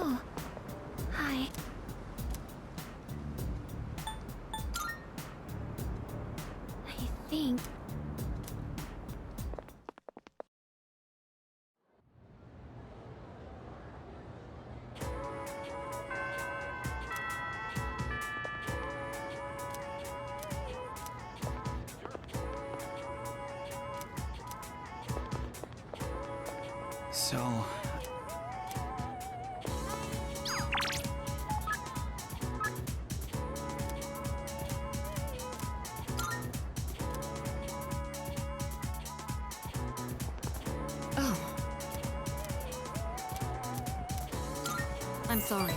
Oh, hi. I think... So... Oh. I'm sorry.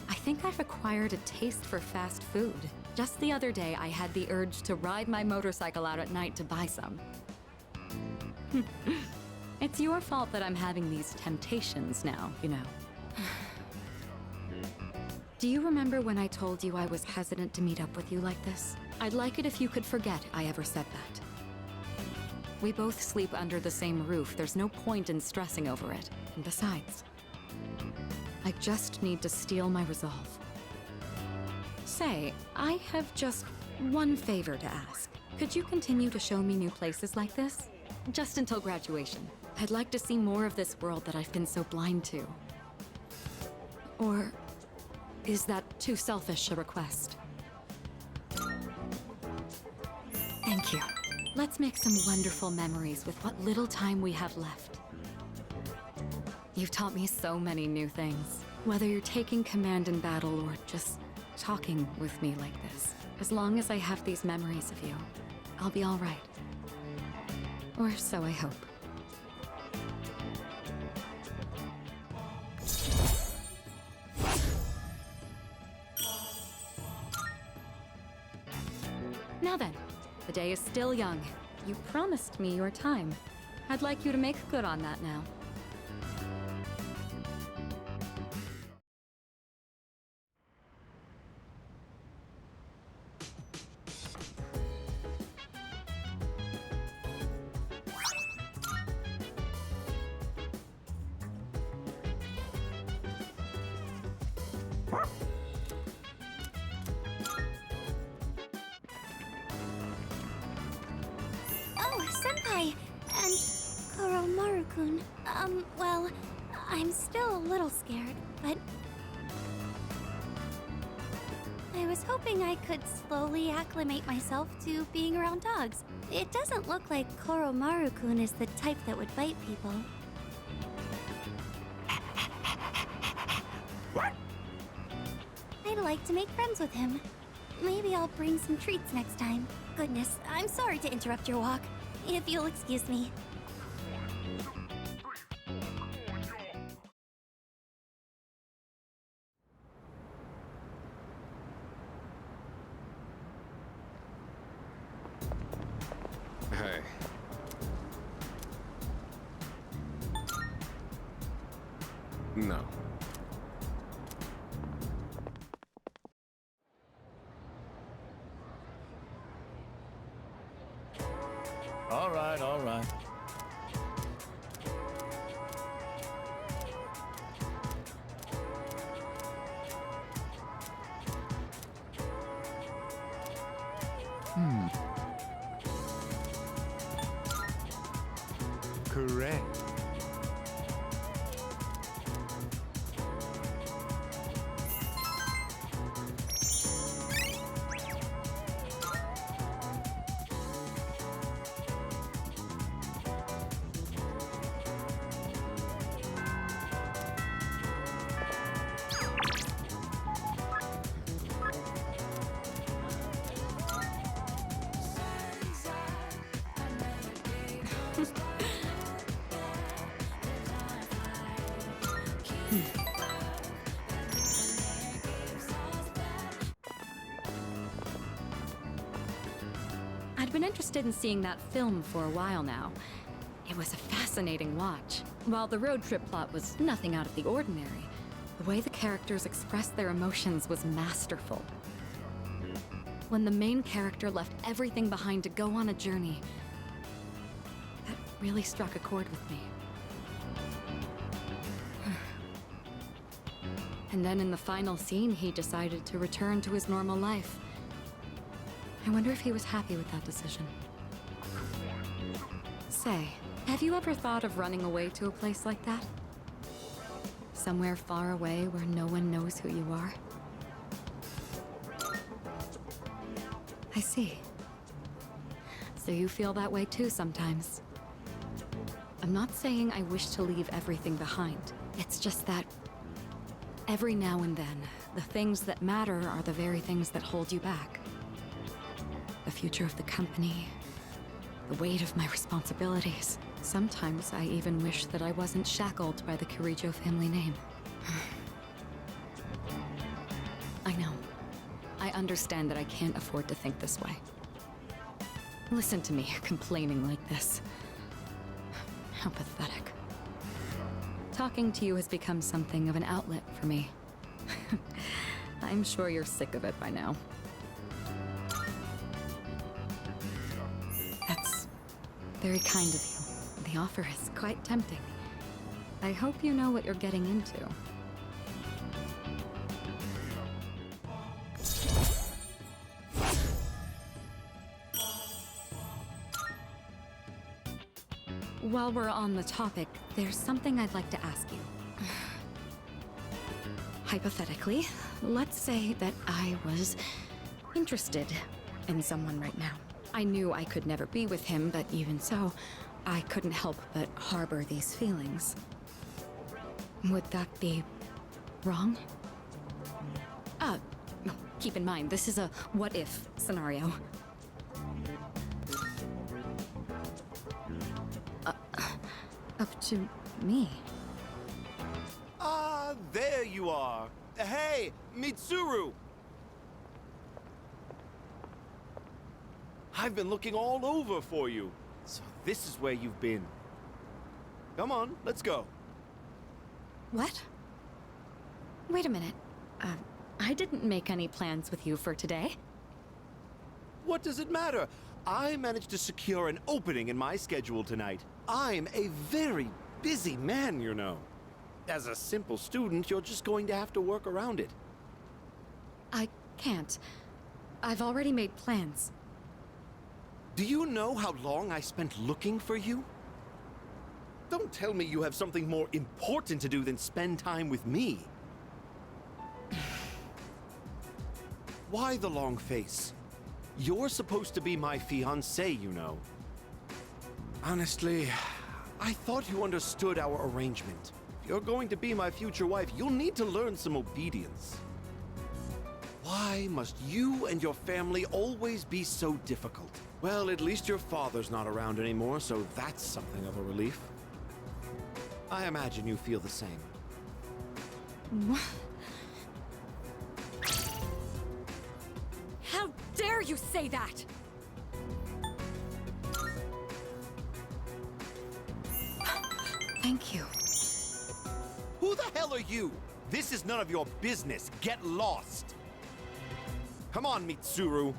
I think I've acquired a taste for fast food. Just the other day, I had the urge to ride my motorcycle out at night to buy some. It's your fault that I'm having these temptations now, you know. Do you remember when I told you I was hesitant to meet up with you like this? I'd like it if you could forget I ever said that. We both sleep under the same roof. There's no point in stressing over it. And besides, I just need to steel my resolve. Say, I have just one favor to ask. Could you continue to show me new places like this? Just until graduation. I'd like to see more of this world that I've been so blind to. Or is that too selfish a request? Thank you. Let's make some wonderful memories with what little time we have left. You've taught me so many new things. Whether you're taking command in battle or just talking with me like this. As long as I have these memories of you, I'll be all right. Or so I hope. Now then, the day is still young. You promised me your time. I'd like you to make good on that now. Oh, Senpai! And Koromaru-kun. Well, I'm still a little scared, but... I was hoping I could slowly acclimate myself to being around dogs. It doesn't look like Koromaru-kun is the type that would bite people. I'd like to make friends with him. Maybe I'll bring some treats next time. Goodness, I'm sorry to interrupt your walk. If you'll excuse me. Hey. No. All right, all right. Correct. I'd been interested in seeing that film for a while now. It was a fascinating watch. While the road trip plot was nothing out of the ordinary, the way the characters expressed their emotions was masterful. When the main character left everything behind to go on a journey that really struck a chord with me. And then in the final scene, he decided to return to his normal life. I wonder if he was happy with that decision. Say, have you ever thought of running away to a place like that? Somewhere far away where no one knows who you are? I see. So you feel that way too sometimes. I'm not saying I wish to leave everything behind. It's just that every now and then, the things that matter are the very things that hold you back. The future of the company, the weight of my responsibilities. Sometimes I even wish that I wasn't shackled by the Kirijo family name. I know. I understand that I can't afford to think this way. Listen to me complaining like this. How pathetic. Talking to you has become something of an outlet for me. I'm sure you're sick of it by now. That's very kind of you. The offer is quite tempting. I hope you know what you're getting into. While we're on the topic, there's something I'd like to ask you. Hypothetically, let's say that I was interested in someone right now. I knew I could never be with him, but even so, I couldn't help but harbor these feelings. Would that be wrong? Keep in mind, this is a what-if scenario. Up to me. Ah, there you are. Hey, Mitsuru! I've been looking all over for you. So this is where you've been. Come on, let's go. What? Wait a minute. I didn't make any plans with you for today. What does it matter? I managed to secure an opening in my schedule tonight. I'm a very busy man, you know. As a simple student, you're just going to have to work around it. I can't. I've already made plans. Do you know how long I spent looking for you? Don't tell me you have something more important to do than spend time with me. Why the long face? You're supposed to be my fiancé, you know. Honestly, I thought you understood our arrangement. If you're going to be my future wife, you'll need to learn some obedience. Why must you and your family always be so difficult? Well, at least your father's not around anymore, so that's something of a relief. I imagine you feel the same. How dare you say that? Thank you. Who the hell are you? This is none of your business. Get lost. Come on, Mitsuru.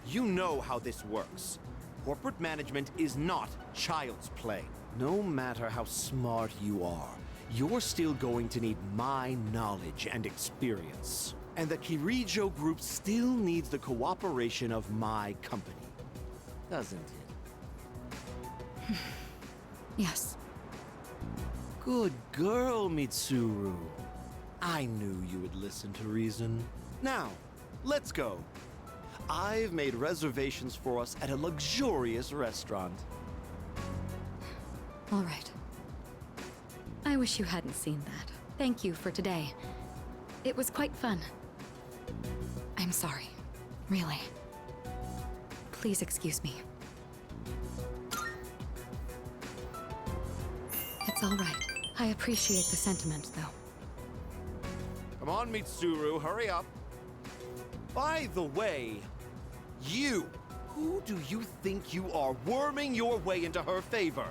You know how this works. Corporate management is not child's play. No matter how smart you are, you're still going to need my knowledge and experience. And the Kirijo group still needs the cooperation of my company. Doesn't it? Yes. Good girl, Mitsuru. I knew you would listen to reason. Now, let's go. I've made reservations for us at a luxurious restaurant. All right. I wish you hadn't seen that. Thank you for today. It was quite fun. I'm sorry. Really. Please excuse me. It's all right. I appreciate the sentiment, though. Come on, Mitsuru, hurry up. By the way, you, who do you think you are worming your way into her favor?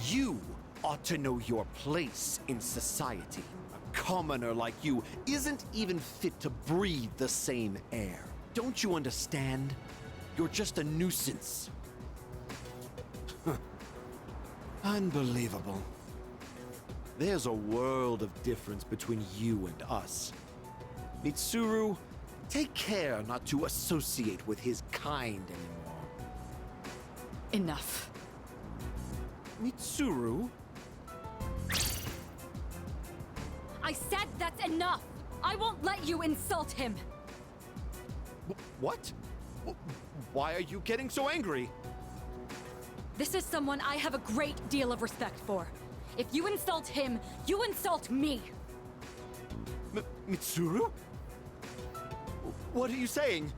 You ought to know your place in society. A commoner like you isn't even fit to breathe the same air. Don't you understand? You're just a nuisance. Unbelievable. There's a world of difference between you and us. Mitsuru, take care not to associate with his kind anymore. Enough. Mitsuru? I said that's enough! I won't let you insult him! What? Why are you getting so angry? This is someone I have a great deal of respect for. If you insult him, you insult me! Mitsuru? What are you saying?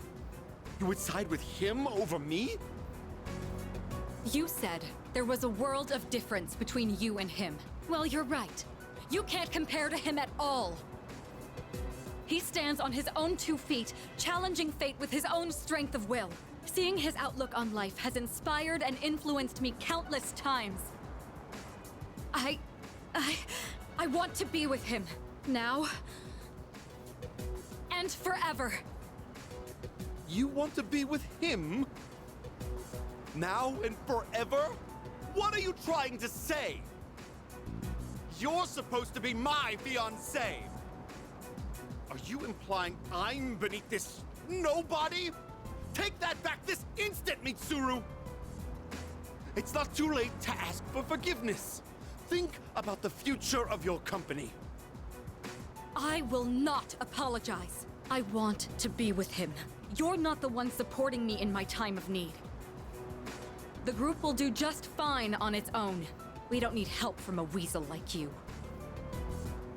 You would side with him over me? You said there was a world of difference between you and him. Well, you're right. You can't compare to him at all. He stands on his own 2 feet, challenging fate with his own strength of will. Seeing his outlook on life has inspired and influenced me countless times. I want to be with him. Now. And forever. You want to be with him? Now and forever? What are you trying to say? You're supposed to be my fiancé! Are you implying I'm beneath this nobody? Take that back this instant, Mitsuru! It's not too late to ask for forgiveness. Think about the future of your company. I will not apologize. I want to be with him. You're not the one supporting me in my time of need. The group will do just fine on its own. We don't need help from a weasel like you.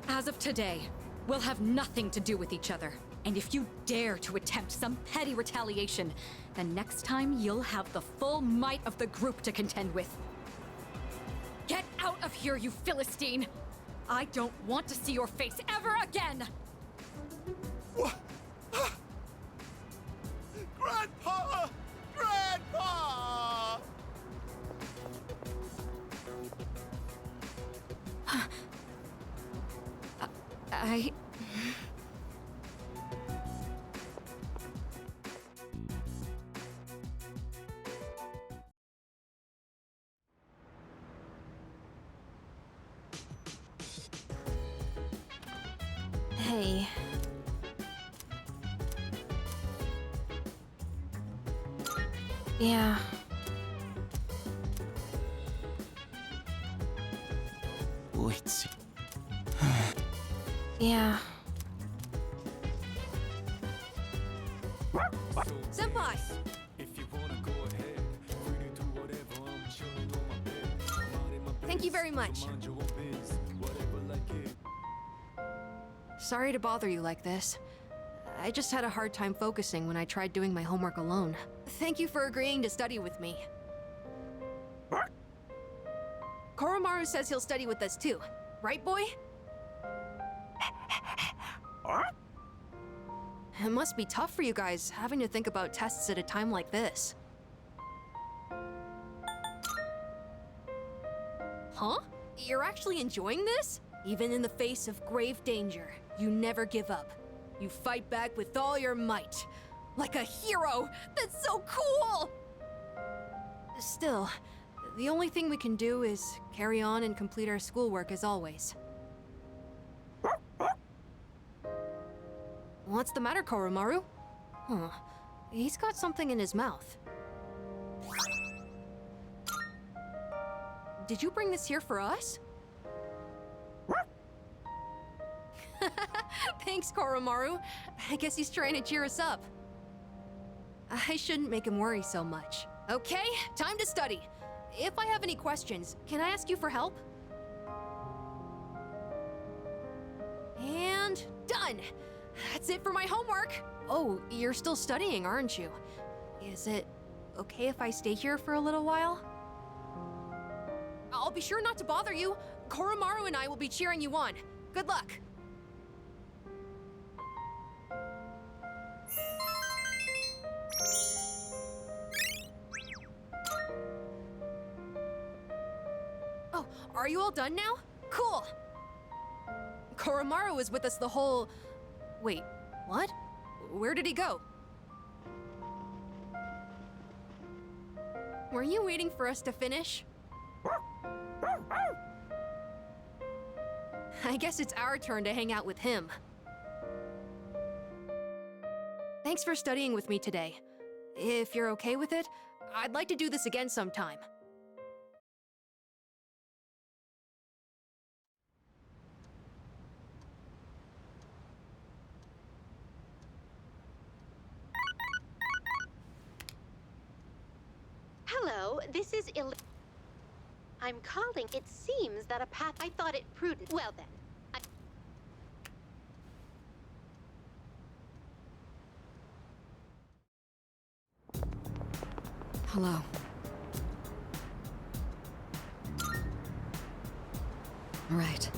As of today, we'll have nothing to do with each other. And if you dare to attempt some petty retaliation, then next time you'll have the full might of the group to contend with. Get out of here, you Philistine! I don't want to see your face ever again! What? Grandpa! Grandpa! Hey. Yeah. Wait. Yeah. Senpai! Thank you very much. Sorry to bother you like this. I just had a hard time focusing when I tried doing my homework alone. Thank you for agreeing to study with me. Koromaru says he'll study with us too. Right, boy? It must be tough for you guys, having to think about tests at a time like this. Huh? You're actually enjoying this? Even in the face of grave danger, you never give up. You fight back with all your might. Like a hero! That's so cool! Still, the only thing we can do is carry on and complete our schoolwork as always. What's the matter, Koromaru? Huh. He's got something in his mouth. Did you bring this here for us? Thanks, Koromaru. I guess he's trying to cheer us up. I shouldn't make him worry so much. Okay, time to study. If I have any questions, can I ask you for help? And done! That's it for my homework! Oh, you're still studying, aren't you? Is it okay if I stay here for a little while? I'll be sure not to bother you. Koromaru and I will be cheering you on. Good luck! Oh, are you all done now? Cool! Koromaru was with us the whole... Wait, what? Where did he go? Were you waiting for us to finish? I guess it's our turn to hang out with him. Thanks for studying with me today. If you're okay with it, I'd like to do this again sometime. Hello, this is I'm calling. It seems that a path. I thought it prudent. Well then. Hello. Right.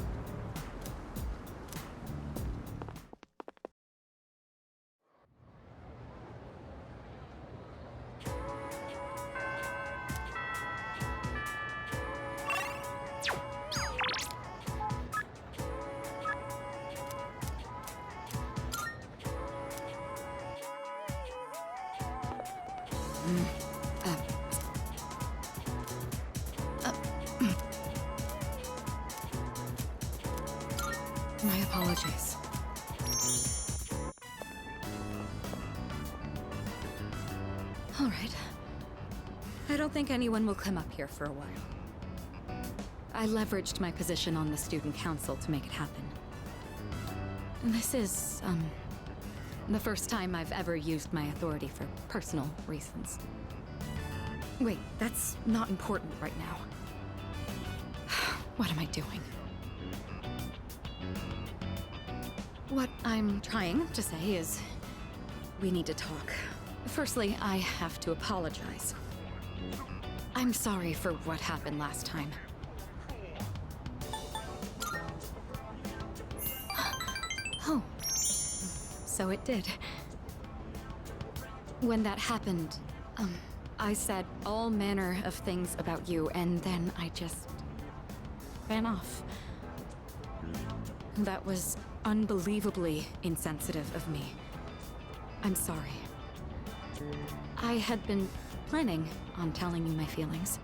My apologies. All right. I don't think anyone will come up here for a while. I leveraged my position on the student council to make it happen. This is, the first time I've ever used my authority for personal reasons. Wait, that's not important right now. What am I doing? What I'm trying to say is, we need to talk. Firstly, I have to apologize. I'm sorry for what happened last time. Oh, so it did. When that happened, I said all manner of things about you, and then I just ran off. That was unbelievably insensitive of me. I'm sorry. I had been planning on telling you my feelings.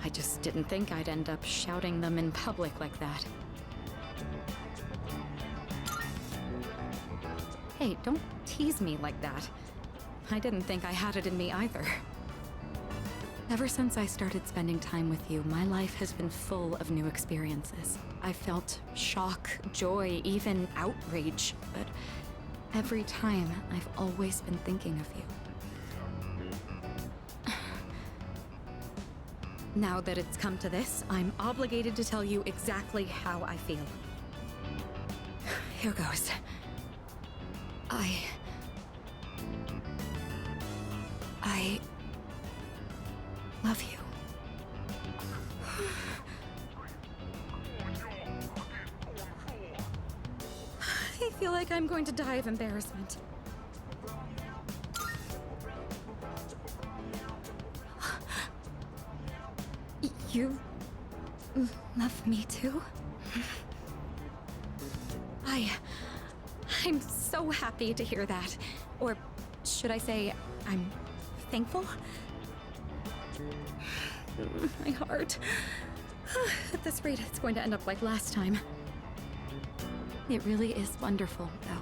I just didn't think I'd end up shouting them in public like that. Hey, don't tease me like that. I didn't think I had it in me either. Ever since I started spending time with you, my life has been full of new experiences. I felt shock, joy, even outrage, but every time I've always been thinking of you. Now that it's come to this, I'm obligated to tell you exactly how I feel. Here goes. I love you. I feel like I'm going to die of embarrassment. You love me too? I'm so happy to hear that. Or should I say, I'm thankful? My heart. At this rate, it's going to end up like last time. It really is wonderful, though,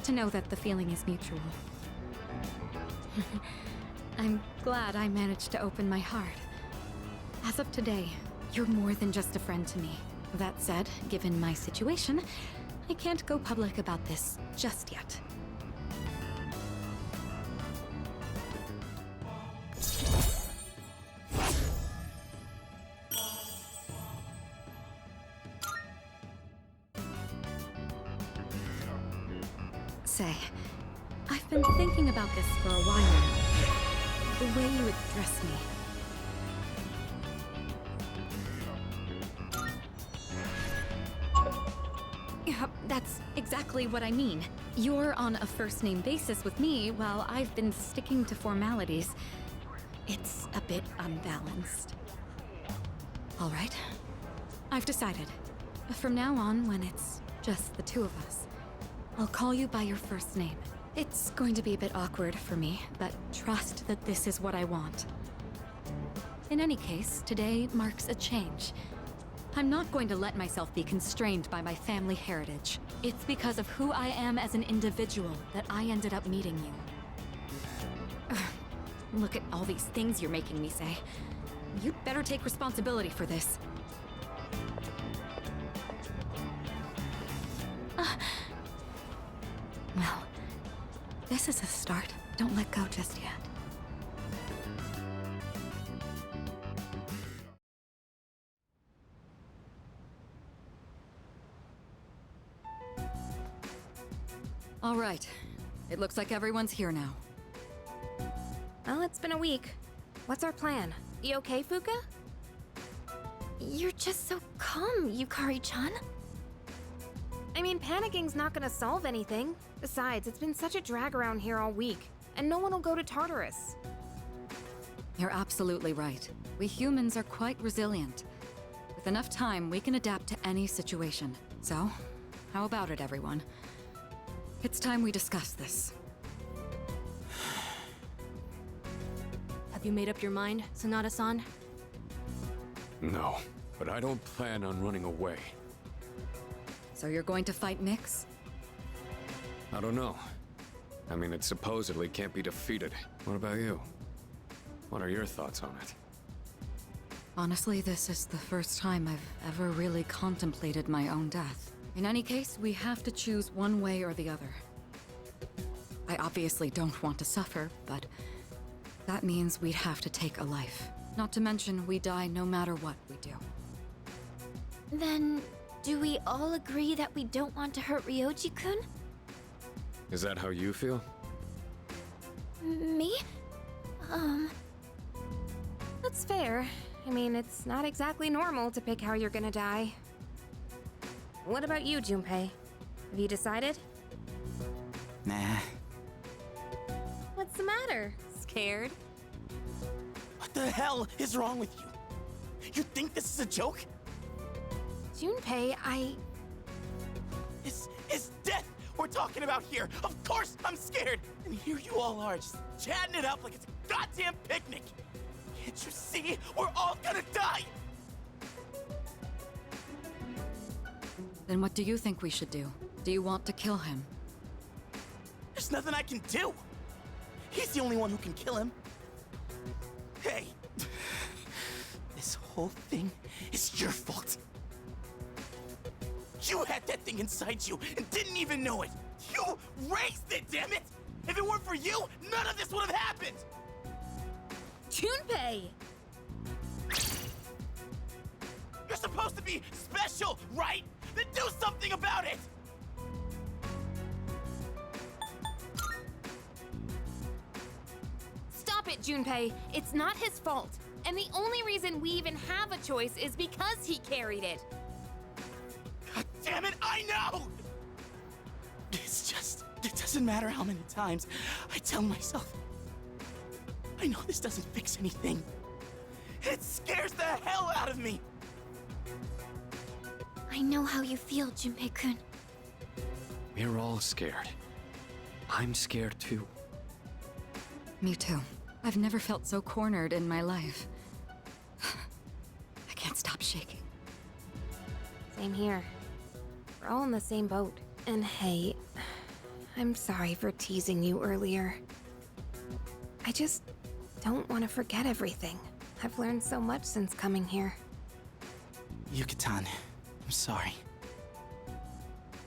to know that the feeling is mutual. I'm glad I managed to open my heart. As of today, you're more than just a friend to me. That said, given my situation, I can't go public about this just yet. Say, I've been thinking about this for a while now. The way you address me. Yeah, that's exactly what I mean. You're on a first-name basis with me, while I've been sticking to formalities. It's a bit unbalanced. All right. I've decided. From now on, when it's just the two of us, I'll call you by your first name. It's going to be a bit awkward for me, but trust that this is what I want. In any case, today marks a change. I'm not going to let myself be constrained by my family heritage. It's because of who I am as an individual that I ended up meeting you. Ugh, look at all these things you're making me say. You'd better take responsibility for this. Well, this is a start. Don't let go just yet. All right. It looks like everyone's here now. Well, it's been a week. What's our plan? You okay, Fuka? You're just so calm, Yukari-chan. I mean, panicking's not gonna solve anything. Besides, it's been such a drag around here all week, and no one will go to Tartarus. You're absolutely right. We humans are quite resilient. With enough time, we can adapt to any situation. So, how about it, everyone? It's time we discuss this. Have you made up your mind, Sanada-san? No, but I don't plan on running away. So you're going to fight Nyx? I don't know. I mean, it supposedly can't be defeated. What about you? What are your thoughts on it? Honestly, this is the first time I've ever really contemplated my own death. In any case, we have to choose one way or the other. I obviously don't want to suffer, but that means we'd have to take a life. Not to mention, we die no matter what we do. Then, do we all agree that we don't want to hurt Ryoji-kun? Is that how you feel? Me? That's fair. I mean, it's not exactly normal to pick how you're gonna die. What about you, Junpei? Have you decided? Nah. What's the matter? Scared? What the hell is wrong with you? You think this is a joke? Junpei, This is death we're talking about here. Of course I'm scared. And here you all are, just chatting it up like it's a goddamn picnic. Can't you see? We're all gonna die. Then what do you think we should do? Do you want to kill him? There's nothing I can do. He's the only one who can kill him. Hey, this whole thing is your fault. You had that thing inside you and didn't even know it. You raised it, damn it! If it weren't for you, none of this would have happened. Junpei! You're supposed to be special, right? Then do something about it! Stop it, Junpei. It's not his fault. And the only reason we even have a choice is because he carried it. God damn it, I know! It's just, it doesn't matter how many times I tell myself. I know this doesn't fix anything. It scares the hell out of me! I know how you feel, Junpei-kun. We're all scared. I'm scared too. Me too. I've never felt so cornered in my life. I can't stop shaking. Same here. We're all in the same boat. And hey, I'm sorry for teasing you earlier. I just don't want to forget everything. I've learned so much since coming here. Yucatan, I'm sorry.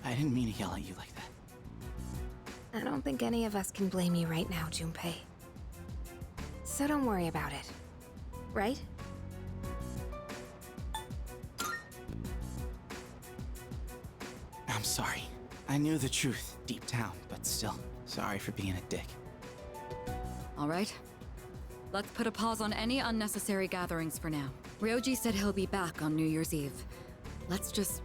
I didn't mean to yell at you like that. I don't think any of us can blame you right now, Junpei. So don't worry about it. Right? I'm sorry. I knew the truth deep down, but still, sorry for being a dick. All right. Let's put a pause on any unnecessary gatherings for now. Ryoji said he'll be back on New Year's Eve. Let's just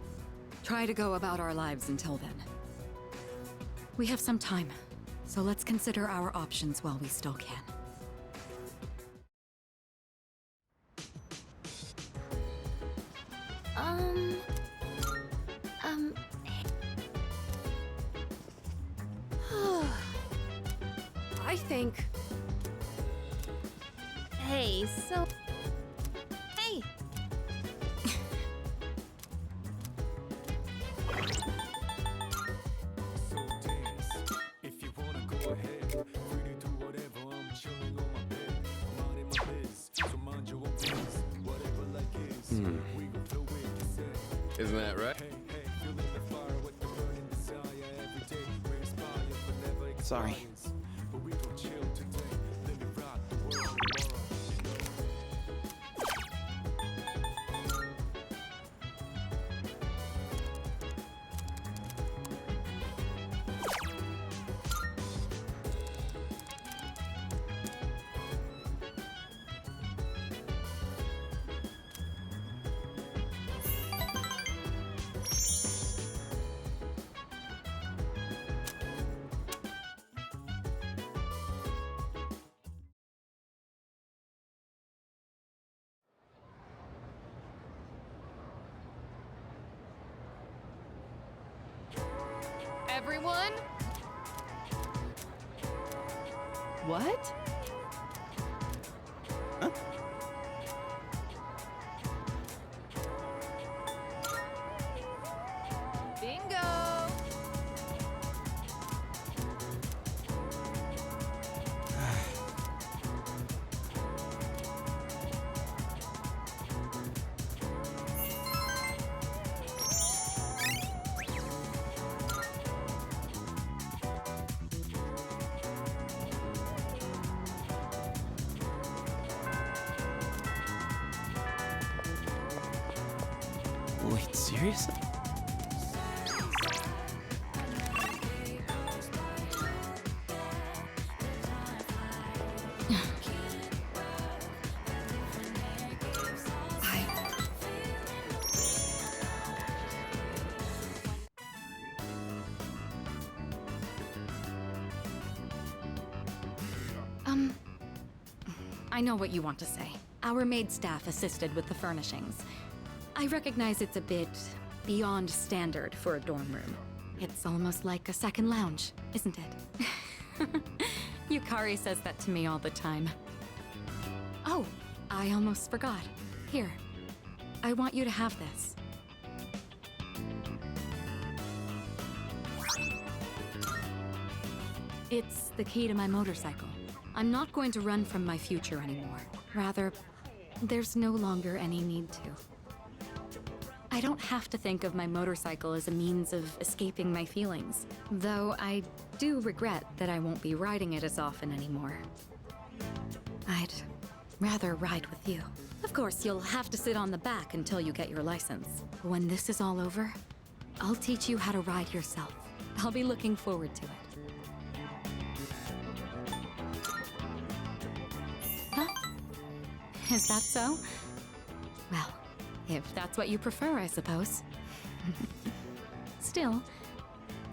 try to go about our lives until then. We have some time, so let's consider our options while we still can. I think... Hey, so... Isn't that right? Sorry. Everyone? What? Huh? Bingo! Wait, seriously? I know what you want to say. Our maid staff assisted with the furnishings. I recognize it's a bit beyond standard for a dorm room. It's almost like a second lounge, isn't it? Yukari says that to me all the time. Oh, I almost forgot. Here, I want you to have this. It's the key to my motorcycle. I'm not going to run from my future anymore. Rather, there's no longer any need to. I don't have to think of my motorcycle as a means of escaping my feelings, though I do regret that I won't be riding it as often anymore. I'd rather ride with you. Of course, you'll have to sit on the back until you get your license. When this is all over, I'll teach you how to ride yourself. I'll be looking forward to it. Huh? Is that so? Well, if that's what you prefer, I suppose. Still,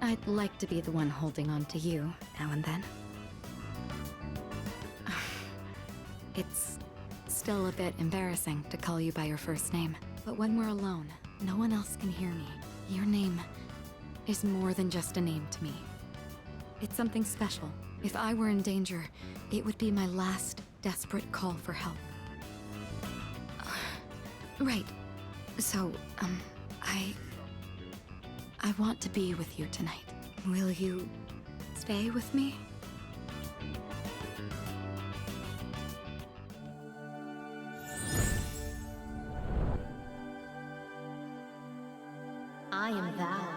I'd like to be the one holding on to you now and then. It's still a bit embarrassing to call you by your first name, but when we're alone, no one else can hear me. Your name is more than just a name to me. It's something special. If I were in danger, it would be my last desperate call for help. Right. So, I want to be with you tonight. Will you stay with me? I am thou.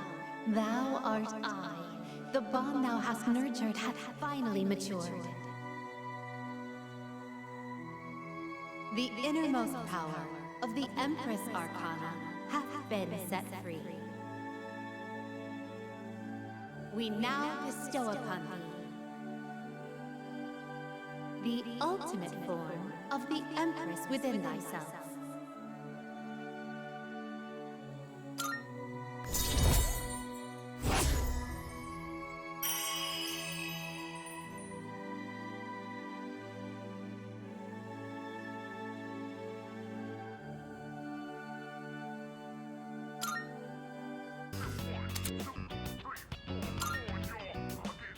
Thou art I. The bond thou hast nurtured hath finally matured. The innermost power of the Empress Arcana hath been set free. We now bestow upon thee the ultimate form of the Empress within thyself.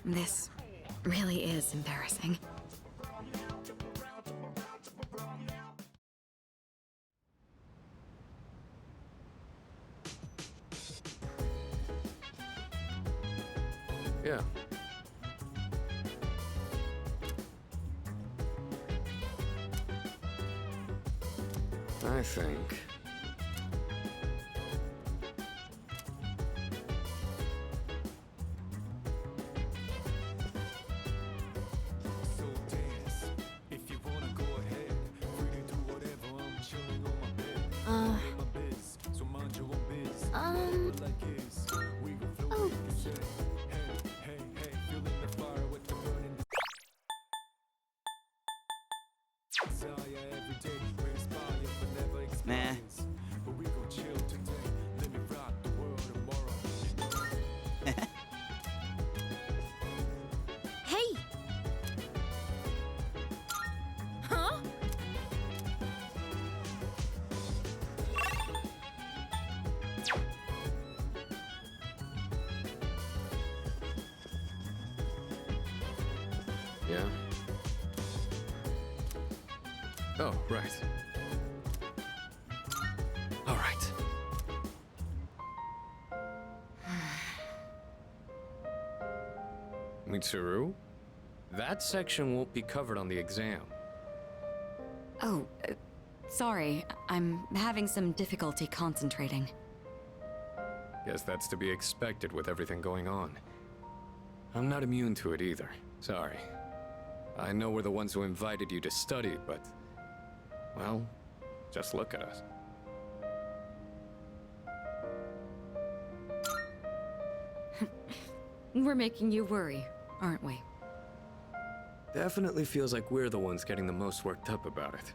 This really is embarrassing. Yeah. I think Nah. Hey! Huh? Yeah? Oh, right. All right. Mitsuru, that section won't be covered on the exam. Oh, sorry. I'm having some difficulty concentrating. Guess that's to be expected with everything going on. I'm not immune to it either. Sorry. I know we're the ones who invited you to study, but... well, just look at us. We're making you worry, aren't we? Definitely feels like we're the ones getting the most worked up about it.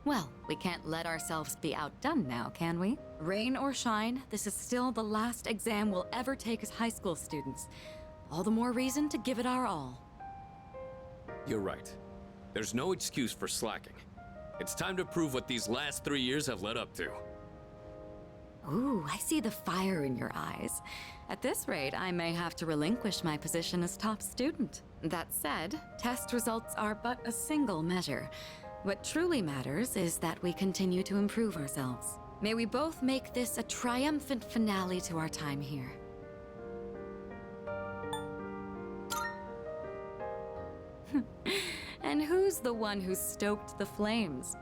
Well, we can't let ourselves be outdone now, can we? Rain or shine, this is still the last exam we'll ever take as high school students. All the more reason to give it our all. You're right. There's no excuse for slacking. It's time to prove what these last 3 years have led up to. Ooh, I see the fire in your eyes. At this rate, I may have to relinquish my position as top student. That said, test results are but a single measure. What truly matters is that we continue to improve ourselves. May we both make this a triumphant finale to our time here. And who's the one who stoked the flames?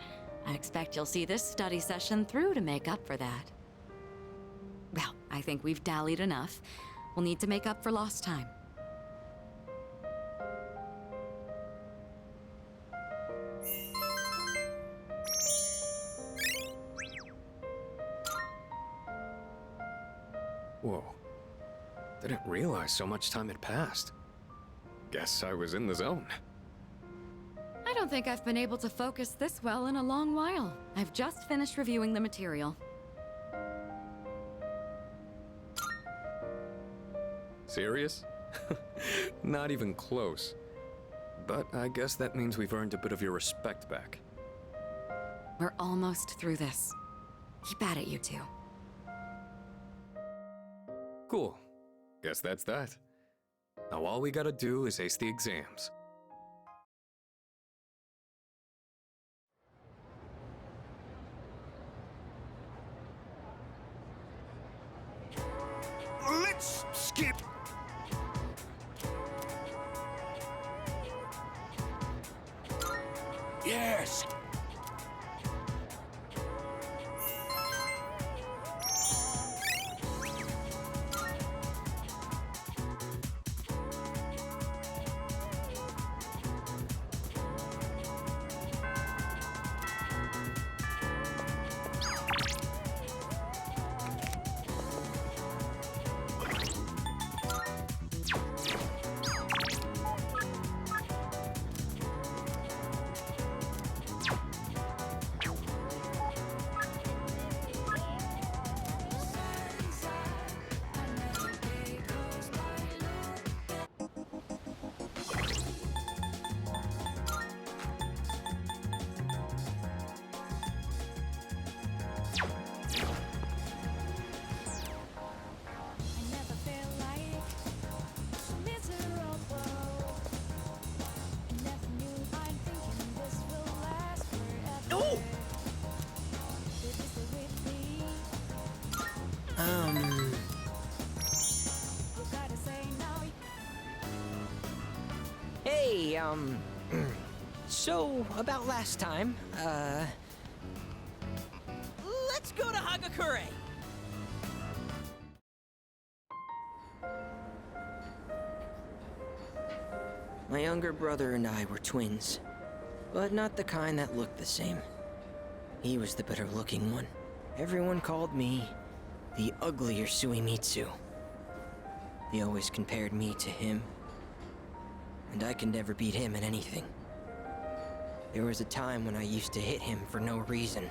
I expect you'll see this study session through to make up for that. Well, I think we've dallied enough. We'll need to make up for lost time. Whoa. Didn't realize so much time had passed. Guess I was in the zone. I don't think I've been able to focus this well in a long while. I've just finished reviewing the material. Serious? Not even close. But I guess that means we've earned a bit of your respect back. We're almost through this. Keep at it, you two. Cool. Guess that's that. Now all we gotta do is ace the exams. Let's skip. Yes. Hey, so about last time, let's go to Hagakure. My younger brother and I were twins, but not the kind that looked the same. He was the better looking one. Everyone called me the uglier Suimitsu. They always compared me to him, and I could never beat him in anything. There was a time when I used to hit him for no reason.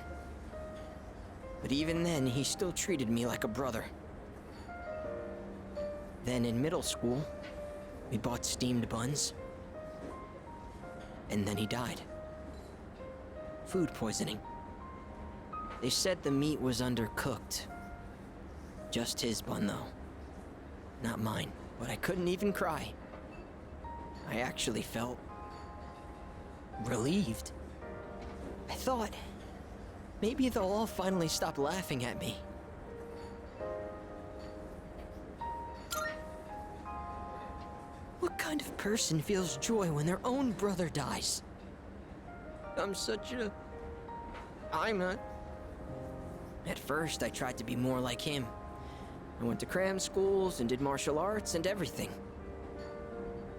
But even then, he still treated me like a brother. Then in middle school, we bought steamed buns. And then he died. Food poisoning. They said the meat was undercooked. Just his bun, though. Not mine. But I couldn't even cry. I actually felt relieved. I thought maybe they'll all finally stop laughing at me. What kind of person feels joy when their own brother dies? I'm not. At first, I tried to be more like him. I went to cram schools and did martial arts and everything.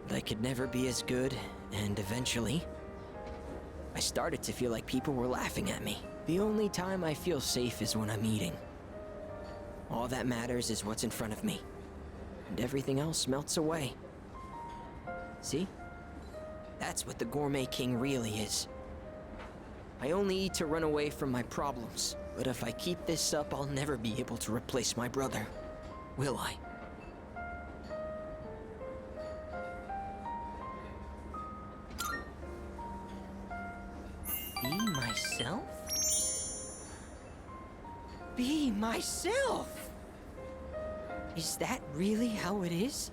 But I could never be as good, and eventually, I started to feel like people were laughing at me. The only time I feel safe is when I'm eating. All that matters is what's in front of me, and everything else melts away. See? That's what the Gourmet King really is. I only eat to run away from my problems, but if I keep this up, I'll never be able to replace my brother. Will I? Be myself? Be myself! Is that really how it is?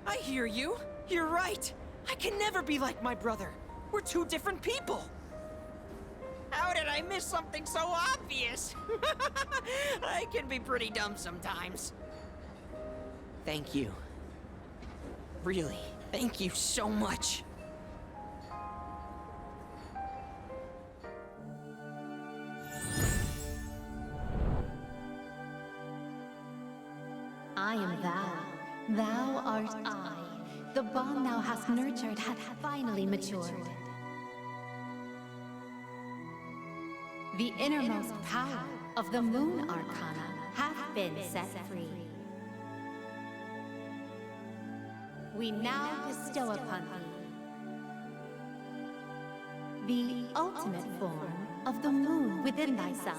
I hear you. You're right. I can never be like my brother. We're two different people. How did I miss something so obvious? I can be pretty dumb sometimes. Thank you. Really, thank you so much. I am thou. Thou art I. The bond thou hast nurtured hath finally matured. The innermost power of the Moon Arcana hath been set free. We now bestow upon thee the ultimate form of the moon within thyself.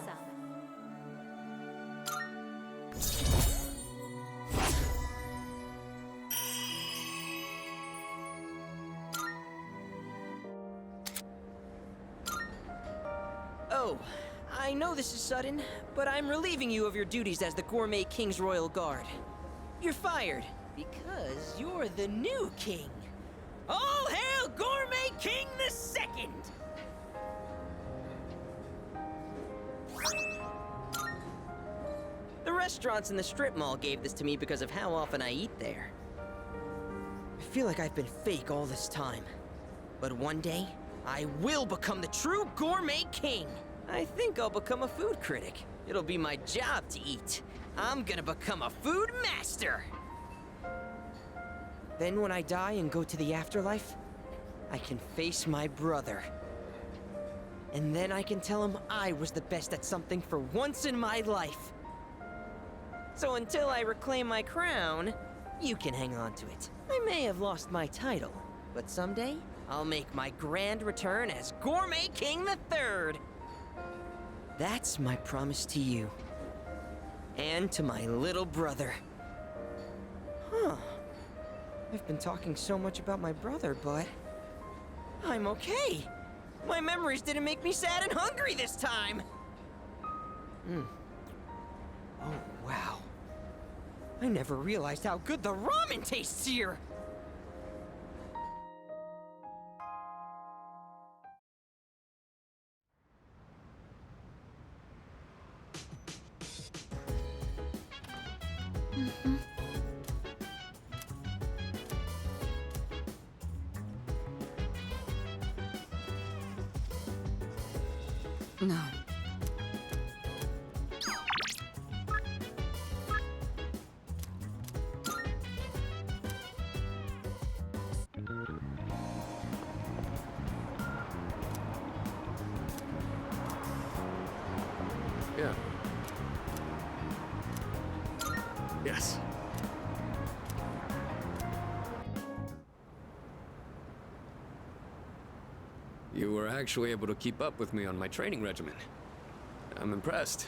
Oh, I know this is sudden, but I'm relieving you of your duties as the Gourmet King's Royal Guard. You're fired, because you're the new king. All hail Gourmet King the Second! The restaurants in the strip mall gave this to me because of how often I eat there. I feel like I've been fake all this time. But one day, I will become the true Gourmet King! I think I'll become a food critic. It'll be my job to eat. I'm gonna become a food master! Then when I die and go to the afterlife, I can face my brother. And then I can tell him I was the best at something for once in my life. So until I reclaim my crown, you can hang on to it. I may have lost my title, but someday, I'll make my grand return as Gourmet King III. That's my promise to you. And to my little brother. Huh. I've been talking so much about my brother, but I'm okay. My memories didn't make me sad and hungry this time. Oh, wow. I never realized how good the ramen tastes here. No. Yeah. Yes. You were actually able to keep up with me on my training regimen. I'm impressed.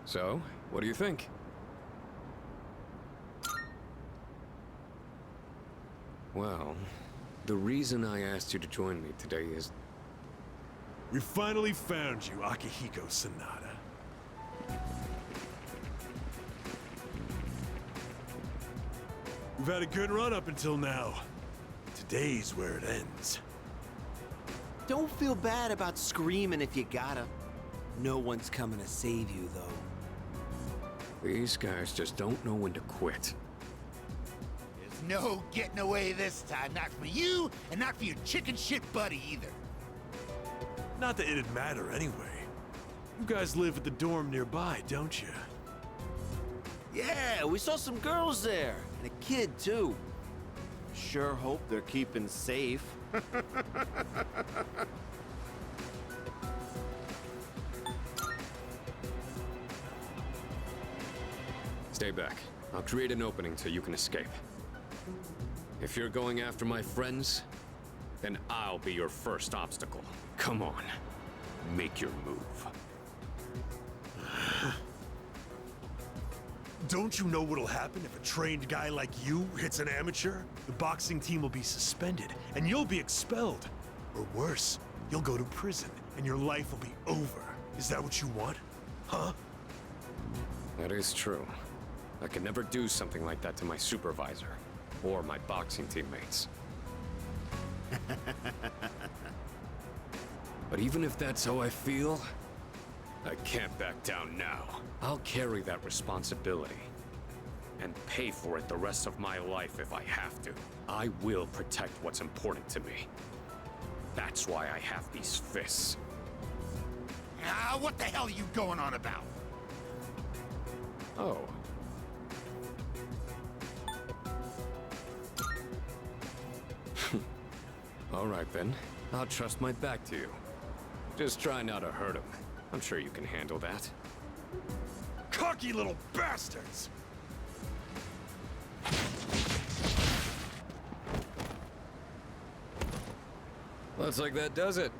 So, what do you think? Well, the reason I asked you to join me today is... We finally found you, Akihiko Sanada. We've had a good run up until now. Today's where it ends. Don't feel bad about screaming if you gotta. No one's coming to save you, though. These guys just don't know when to quit. There's no getting away this time. Not for you, and not for your chicken shit buddy either. Not that it'd matter anyway. You guys live at the dorm nearby, don't you? Yeah, we saw some girls there. And a kid, too. Sure hope they're keeping safe. Stay back. I'll create an opening so you can escape. If you're going after my friends, then I'll be your first obstacle. Come on. Make your move. Don't you know what'll happen if a trained guy like you hits an amateur? The boxing team will be suspended, and you'll be expelled. Or worse, you'll go to prison, and your life will be over. Is that what you want? Huh? That is true. I could never do something like that to my supervisor, or my boxing teammates. But even if that's how I feel, I can't back down now. I'll carry that responsibility and pay for it the rest of my life if I have to. I will protect what's important to me. That's why I have these fists. Ah, what the hell are you going on about? Oh. All right then. I'll trust my back to you. Just try not to hurt him. I'm sure you can handle that. Cocky little bastards! Looks like that does it.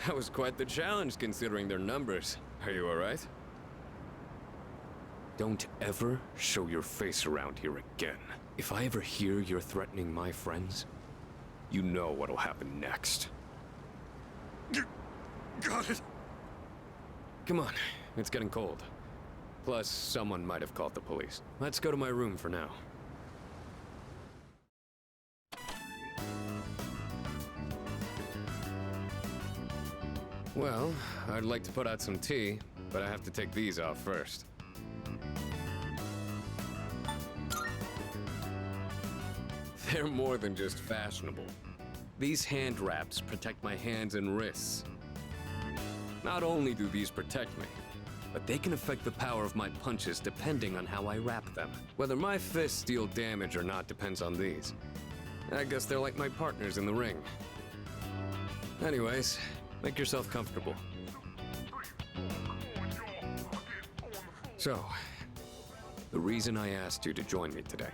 That was quite the challenge considering their numbers. Are you alright? Don't ever show your face around here again. If I ever hear you're threatening my friends, you know what'll happen next. Got it. Come on, it's getting cold. Plus, someone might have called the police. Let's go to my room for now. Well, I'd like to put out some tea, but I have to take these off first. They're more than just fashionable. These hand wraps protect my hands and wrists. Not only do these protect me, but they can affect the power of my punches depending on how I wrap them. Whether my fists deal damage or not depends on these. I guess they're like my partners in the ring. Anyways, make yourself comfortable. So, the reason I asked you to join me today.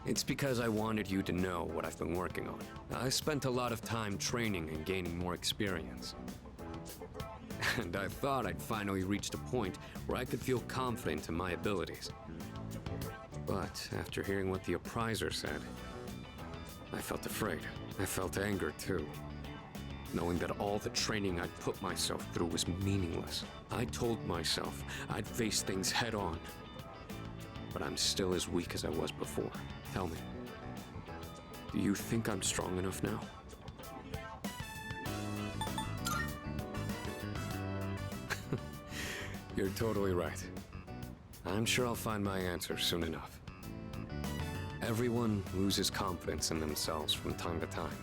It's because I wanted you to know what I've been working on. I spent a lot of time training and gaining more experience. And I thought I'd finally reached a point where I could feel confident in my abilities. But after hearing what the appraiser said, I felt afraid. I felt anger too. Knowing that all the training I'd put myself through was meaningless. I told myself I'd face things head on. But I'm still as weak as I was before. Tell me, do you think I'm strong enough now? You're totally right. I'm sure I'll find my answer soon enough. Everyone loses confidence in themselves from time to time.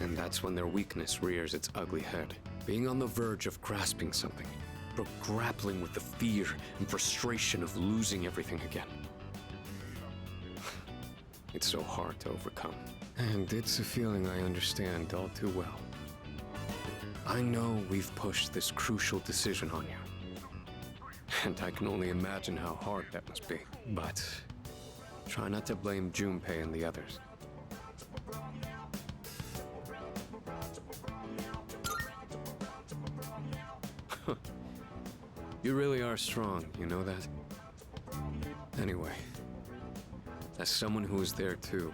And that's when their weakness rears its ugly head. Being on the verge of grasping something, but grappling with the fear and frustration of losing everything again. It's so hard to overcome. And it's a feeling I understand all too well. I know we've pushed this crucial decision on you. And I can only imagine how hard that must be. But Try not to blame Junpei and the others. You really are strong, you know that? Anyway, as someone who was there too,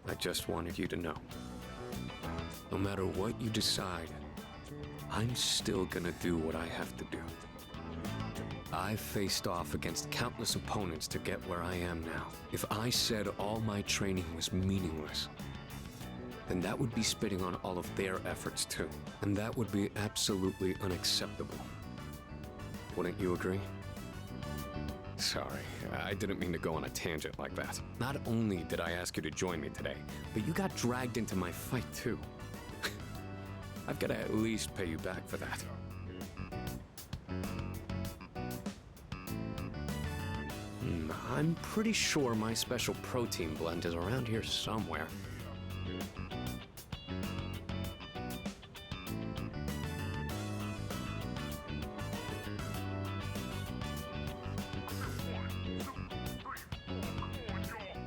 I just wanted you to know. No matter what you decide, I'm still gonna do what I have to do. I've faced off against countless opponents to get where I am now. If I said all my training was meaningless, then that would be spitting on all of their efforts too. And that would be absolutely unacceptable. Wouldn't you agree? Sorry, I didn't mean to go on a tangent like that. Not only did I ask you to join me today, but you got dragged into my fight too. I've got to at least pay you back for that. I'm pretty sure my special protein blend is around here somewhere.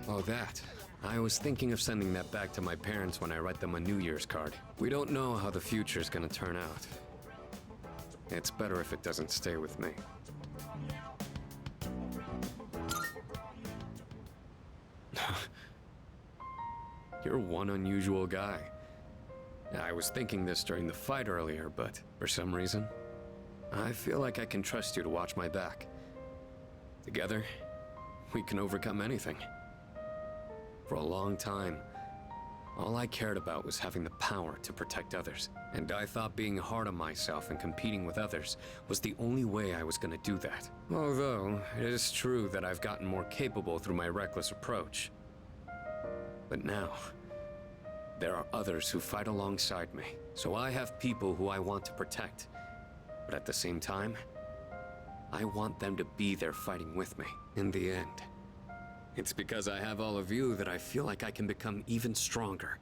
Oh, that. I was thinking of sending that back to my parents when I write them a New Year's card. We don't know how the future's gonna turn out. It's better if it doesn't stay with me. You're one unusual guy. I was thinking this during the fight earlier, but for some reason, I feel like I can trust you to watch my back. Together, we can overcome anything. For a long time, all I cared about was having the power to protect others. And I thought being hard on myself and competing with others was the only way I was gonna do that. Although, it is true that I've gotten more capable through my reckless approach. But now, there are others who fight alongside me. So I have people who I want to protect. But at the same time, I want them to be there fighting with me in the end. It's because I have all of you that I feel like I can become even stronger.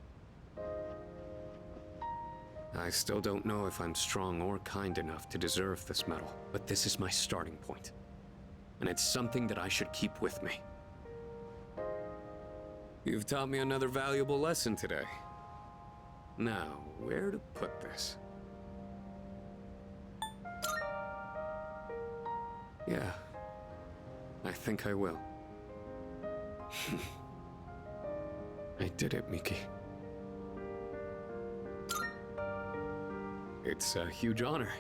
I still don't know if I'm strong or kind enough to deserve this medal, but this is my starting point. And it's something that I should keep with me. You've taught me another valuable lesson today. Now, where to put this? Yeah, I think I will. I did it, Miki. It's a huge honor.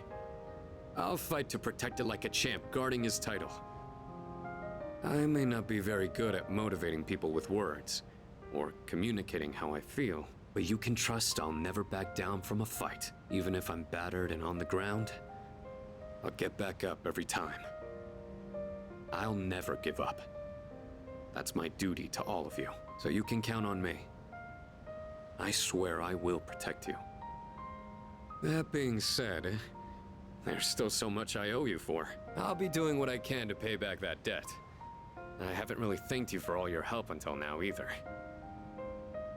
I'll fight to protect it like a champ, guarding his title. I may not be very good at motivating people with words, or communicating how I feel, but you can trust I'll never back down from a fight. Even if I'm battered and on the ground, I'll get back up every time. I'll never give up. That's my duty to all of you, so you can count on me. I swear I will protect you. That being said, there's still so much I owe you for. I'll be doing what I can to pay back that debt. I haven't really thanked you for all your help until now either.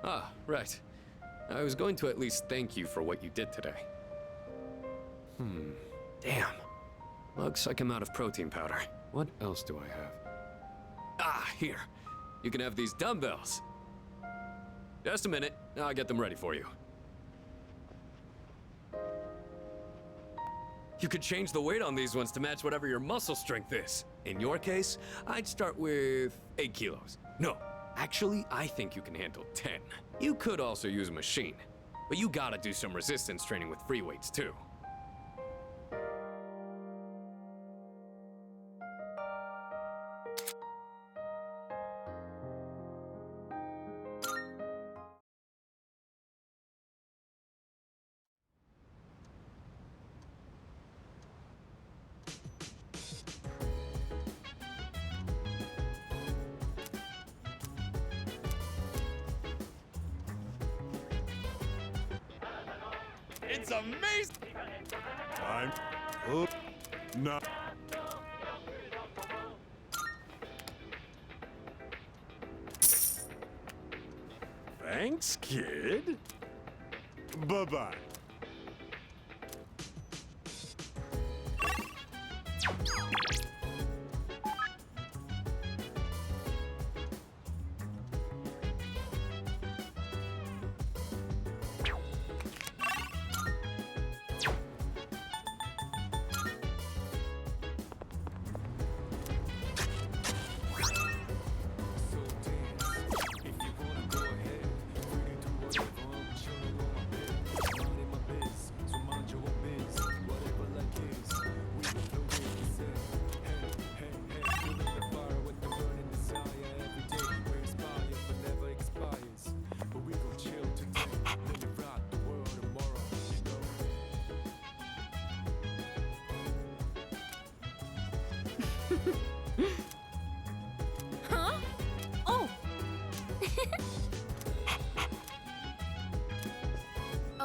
Ah, right. I was going to at least thank you for what you did today. Damn. Looks like I'm out of protein powder. What else do I have? Ah, here. You can have these dumbbells. Just a minute. I'll get them ready for you. You could change the weight on these ones to match whatever your muscle strength is. In your case, I'd start with 8 kilos. No, actually, I think you can handle 10. You could also use a machine, but you gotta do some resistance training with free weights too. It's amazing! Time up now. Thanks, kid. Bye-bye.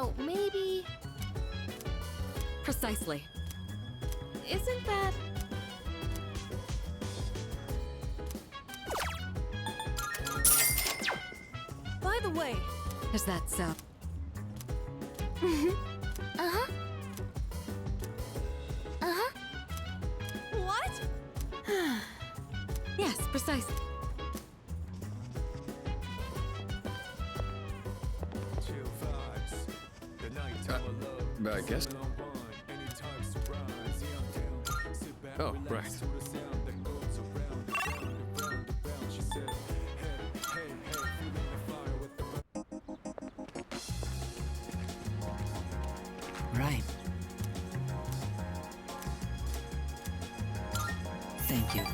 Oh, maybe... Precisely. Isn't that... By the way, Is that so? Uh-huh. Uh-huh. what? Yes, precisely. I guess. Oh, right. Right. Thank you.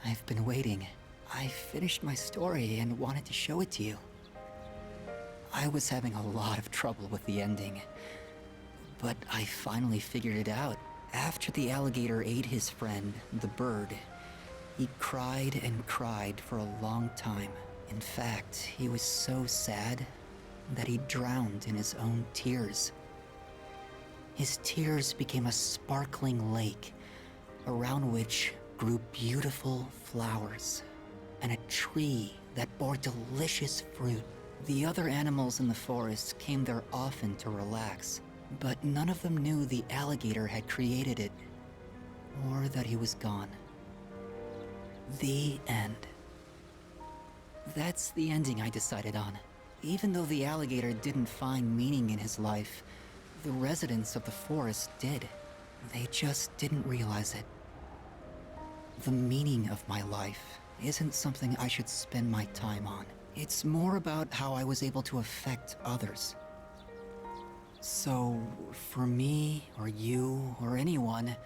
I've been waiting. I finished my story and wanted to show it to you. I was having a lot of trouble with the ending, but I finally figured it out. After the alligator ate his friend, the bird, he cried and cried for a long time. In fact, he was so sad that he drowned in his own tears. His tears became a sparkling lake, around which grew beautiful flowers, and a tree that bore delicious fruit. The other animals in the forest came there often to relax, but none of them knew the alligator had created it, or that he was gone. The end. That's the ending I decided on. Even though the alligator didn't find meaning in his life, the residents of the forest did. They just didn't realize it. The meaning of my life isn't something I should spend my time on. It's more about how I was able to affect others. So, for me, or you, or anyone,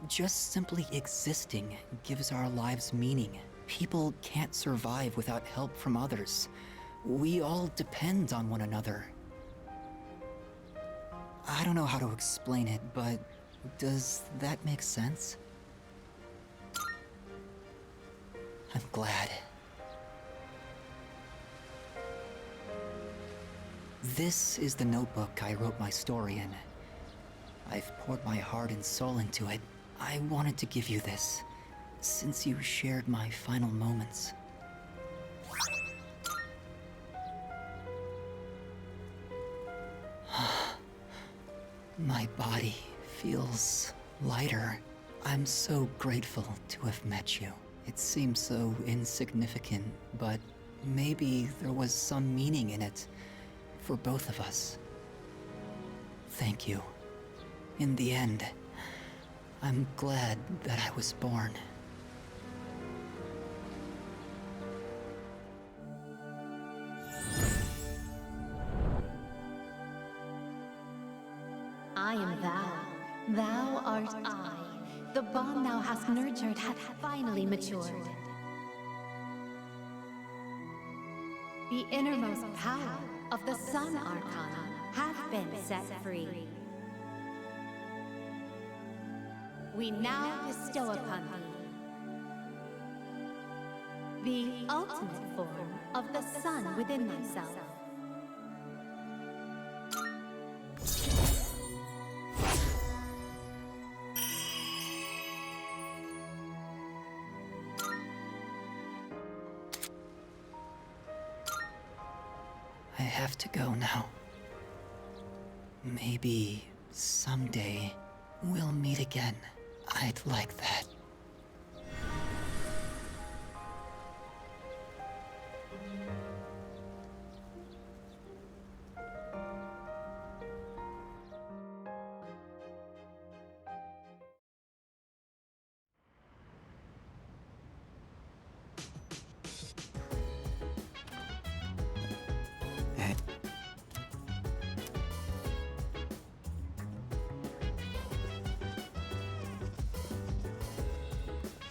just simply existing gives our lives meaning. People can't survive without help from others. We all depend on one another. I don't know how to explain it, but does that make sense? I'm glad. This is the notebook I wrote my story in. I've poured my heart and soul into it. I wanted to give you this, since you shared my final moments. My body feels lighter. I'm so grateful to have met you. It seems so insignificant, but maybe there was some meaning in it for both of us. Thank you. In the end, I'm glad that I was born. I am thou. Thou art I. The bond thou hast nurtured hath finally matured. The innermost power of the Sun Arcana hath been set free. We now bestow upon thee the ultimate form of the sun within thyself. I have to go now. Maybe someday we'll meet again. I'd like that.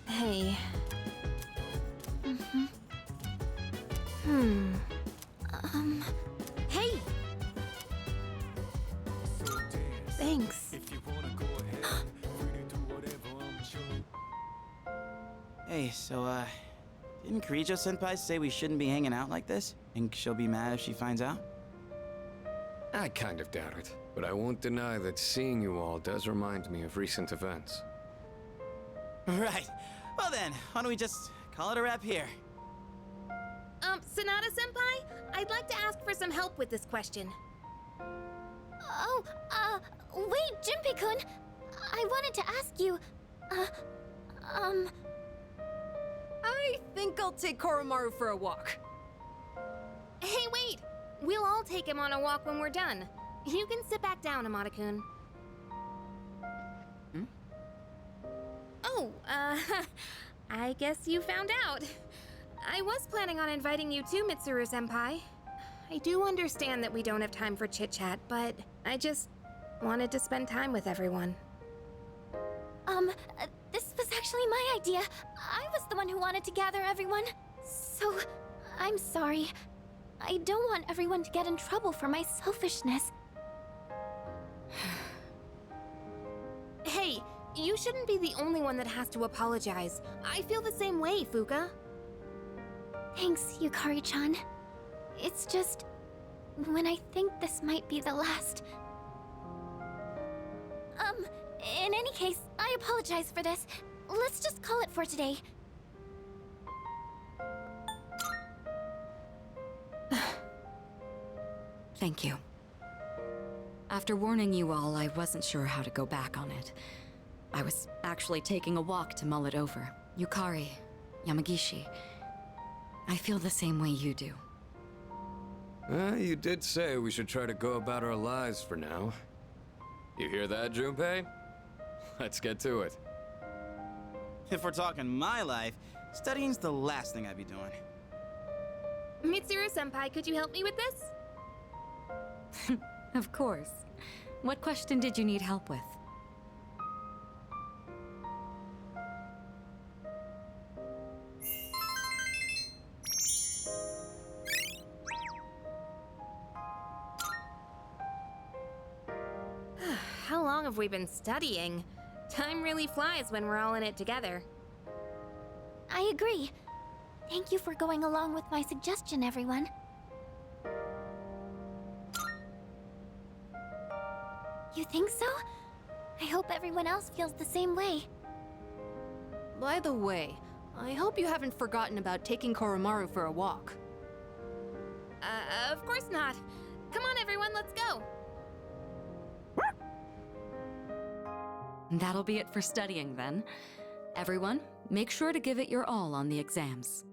Hey. Hey! Thanks. Hey, so, Didn't Kirijo-senpai say we shouldn't be hanging out like this? Think she'll be mad if she finds out? I kind of doubt it, but I won't deny that seeing you all does remind me of recent events. Right. Well then, why don't we just call it a wrap here? Sonata-senpai? I'd like to ask for some help with this question. Oh, wait, Junpei-kun! I wanted to ask you, I think I'll take Koromaru for a walk. Hey, wait! We'll all take him on a walk when we're done. You can sit back down, Amada-kun. Oh, I guess you found out. I was planning on inviting you too, Mitsuru-senpai. I do understand that we don't have time for chit-chat, but I just wanted to spend time with everyone. This was actually my idea. I was the one who wanted to gather everyone. So, I'm sorry. I don't want everyone to get in trouble for my selfishness. Hey, you shouldn't be the only one that has to apologize. I feel the same way, Fuka. Thanks, Yukari-chan. It's just... when I think this might be the last... in any case, I apologize for this. Let's just call it for today. Thank you. After warning you all, I wasn't sure how to go back on it. I was actually taking a walk to mull it over. Yukari, Yamagishi, I feel the same way you do. You did say we should try to go about our lives for now. You hear that, Junpei? Let's get to it. If we're talking my life, studying's the last thing I'd be doing. Mitsuru-senpai, could you help me with this? Of course. What question did you need help with? How long have we been studying? Time really flies when we're all in it together. I agree. Thank you for going along with my suggestion, everyone. You think so? I hope everyone else feels the same way. By the way, I hope you haven't forgotten about taking Koromaru for a walk. Of course not. Come on, everyone, let's go. That'll be it for studying then. Everyone, make sure to give it your all on the exams.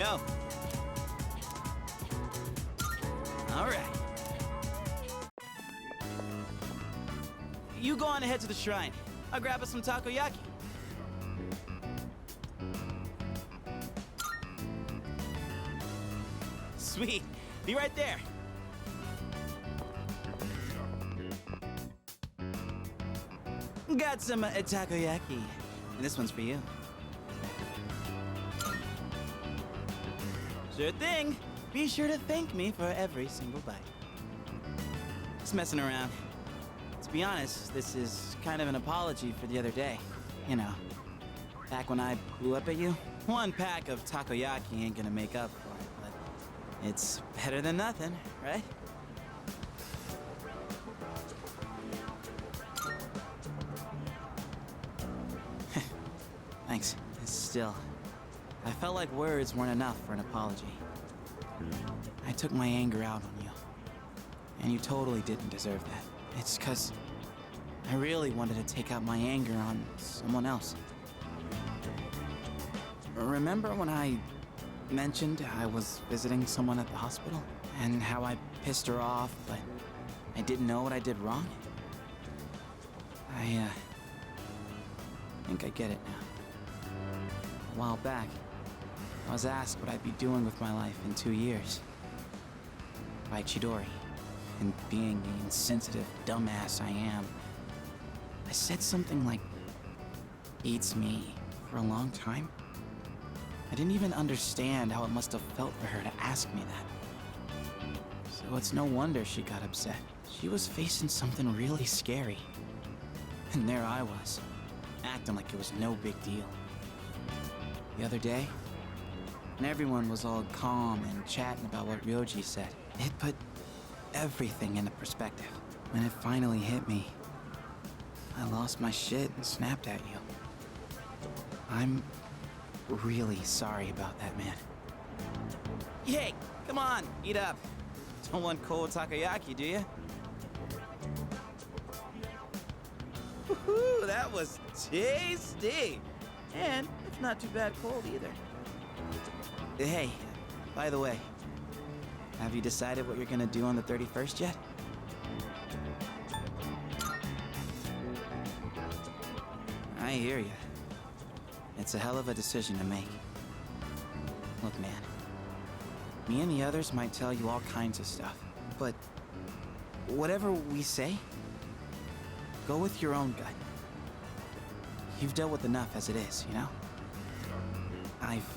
Go. All right. You go on ahead to the shrine. I'll grab us some takoyaki. Sweet. Be right there. Got some takoyaki. And this one's for you. Sure thing. Be sure to thank me for every single bite. Just messing around. To be honest, this is kind of an apology for the other day. You know, back when I blew up at you. One pack of takoyaki ain't gonna make up for it, but it's better than nothing, right? Thanks. Still, I felt like words weren't enough for an apology. I took my anger out on you, and you totally didn't deserve that. It's 'cause I really wanted to take out my anger on someone else. Remember when I mentioned I was visiting someone at the hospital? And how I pissed her off, but I didn't know what I did wrong? I think I get it now. A while back, I was asked what I'd be doing with my life in 2 years. By Chidori. And being the insensitive dumbass I am, I said something like, "Beats me," for a long time. I didn't even understand how it must have felt for her to ask me that. So it's no wonder she got upset. She was facing something really scary. And there I was, acting like it was no big deal. The other day, when everyone was all calm and chatting about what Ryoji said, it put everything into perspective. When it finally hit me, I lost my shit and snapped at you. I'm really sorry about that, man. Hey, come on, eat up. Don't want cold takoyaki, do you? Woohoo, that was tasty. And it's not too bad cold either. Hey, by the way, have you decided what you're gonna do on the 31st yet? I hear you. It's a hell of a decision to make. Look, man, me and the others might tell you all kinds of stuff, but whatever we say, go with your own gut. You've dealt with enough as it is, you know? I've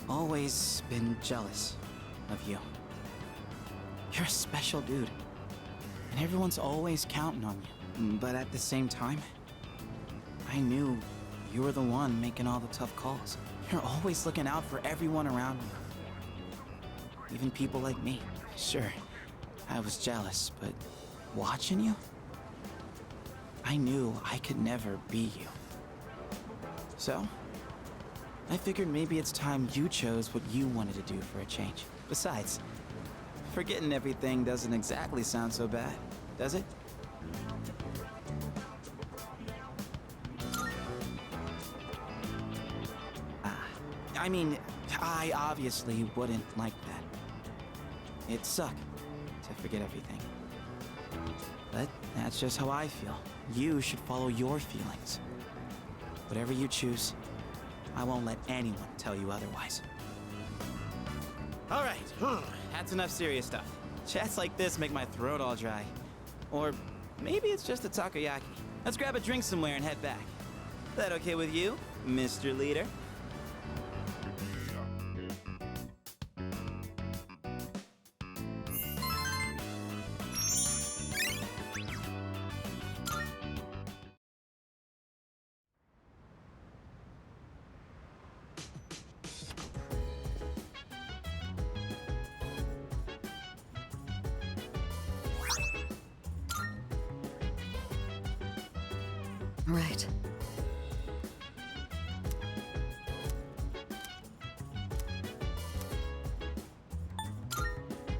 always been jealous of you. You're a special dude, and everyone's always counting on you. But at the same time, I knew you were the one making all the tough calls. You're always looking out for everyone around you. Even people like me. Sure, I was jealous, but watching you, I knew I could never be you. So, I figured maybe it's time you chose what you wanted to do for a change. Besides, forgetting everything doesn't exactly sound so bad, does it? I mean, I obviously wouldn't like that. It'd suck to forget everything. But that's just how I feel. You should follow your feelings. Whatever you choose, I won't let anyone tell you otherwise. All right, that's enough serious stuff. Chats like this make my throat all dry. Or maybe it's just a takoyaki. Let's grab a drink somewhere and head back. That okay with you, Mr. Leader? Right.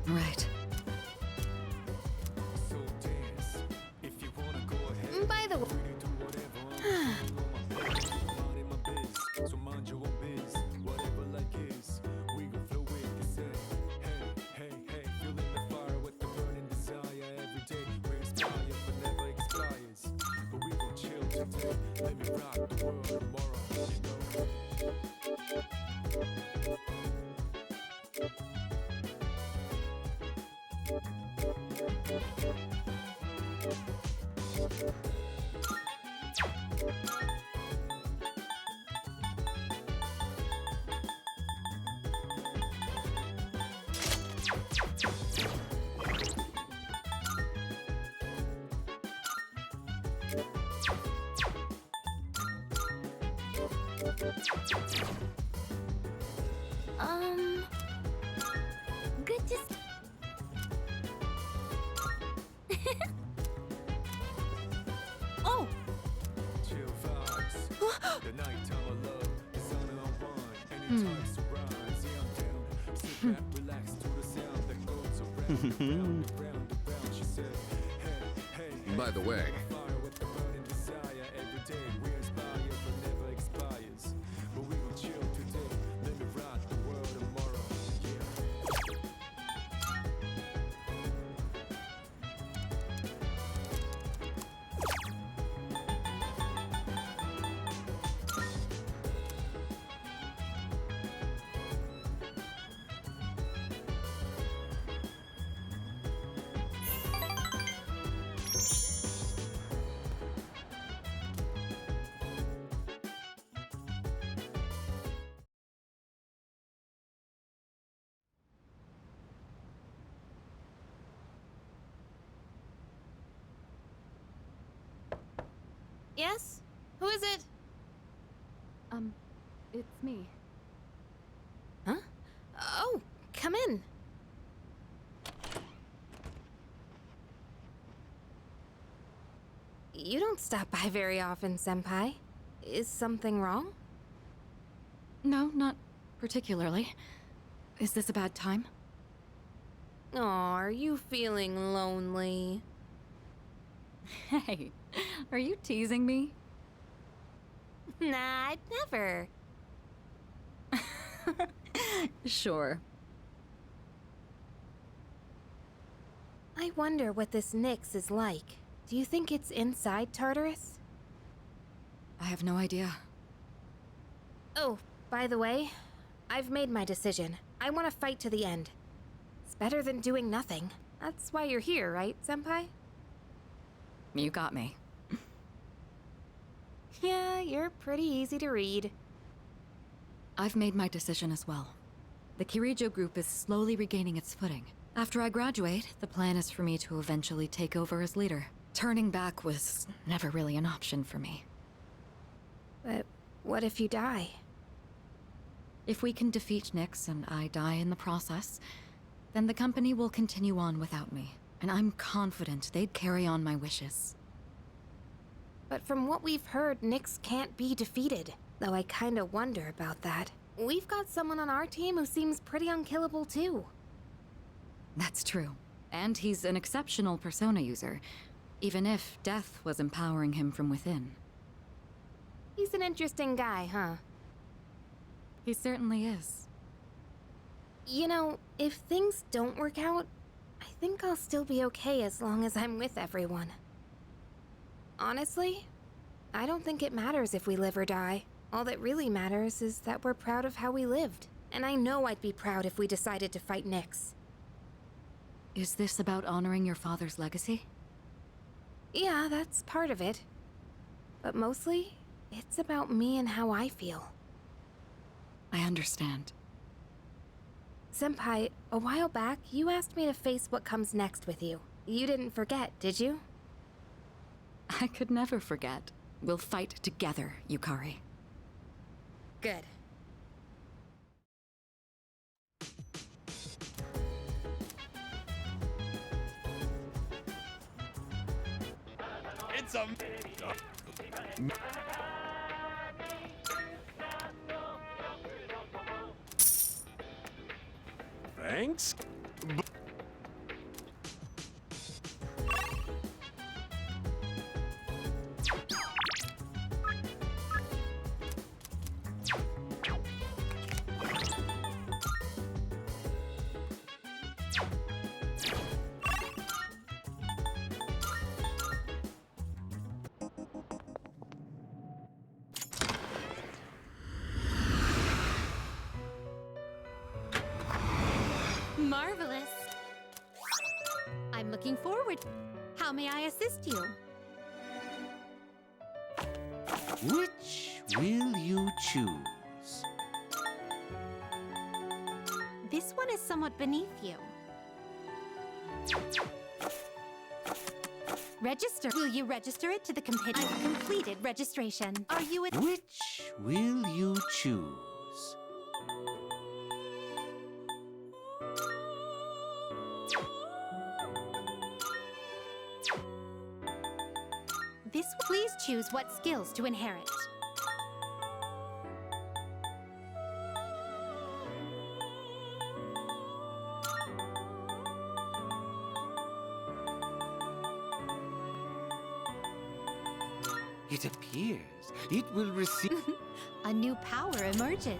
Right. By the way... Good to Oh! By the way, Yes? Who is it? It's me. Huh? Oh, come in. You don't stop by very often, Senpai. Is something wrong? No, not particularly. Is this a bad time? Aw, are you feeling lonely? Hey, are you teasing me? Nah, I'd never. Sure. I wonder what this Nyx is like. Do you think it's inside Tartarus? I have no idea. Oh, by the way, I've made my decision. I want to fight to the end. It's better than doing nothing. That's why you're here, right, Senpai? You got me. Yeah, you're pretty easy to read. I've made my decision as well. The Kirijo group is slowly regaining its footing. After I graduate, the plan is for me to eventually take over as leader. Turning back was never really an option for me. But what if you die? If we can defeat Nyx and I die in the process, then the company will continue on without me. And I'm confident they'd carry on my wishes. But from what we've heard, Nyx can't be defeated. Though I kinda wonder about that. We've got someone on our team who seems pretty unkillable too. That's true. And he's an exceptional persona user, even if death was empowering him from within. He's an interesting guy, huh? He certainly is. You know, if things don't work out, I think I'll still be okay as long as I'm with everyone. Honestly, I don't think it matters if we live or die. All that really matters is that we're proud of how we lived. And I know I'd be proud if we decided to fight Nyx. Is this about honoring your father's legacy? Yeah, that's part of it. But mostly, it's about me and how I feel. I understand. Senpai, a while back, you asked me to face what comes next with you. You didn't forget, did you? I could never forget. We'll fight together, Yukari. Good. It's a... Thanks. How may I assist you? Which will you choose? This one is somewhat beneath you. Register. Will you register it to the competition? I've completed registration. Are you a... Which will you choose? This... Please choose what skills to inherit. It appears it will receive... A new power emerges.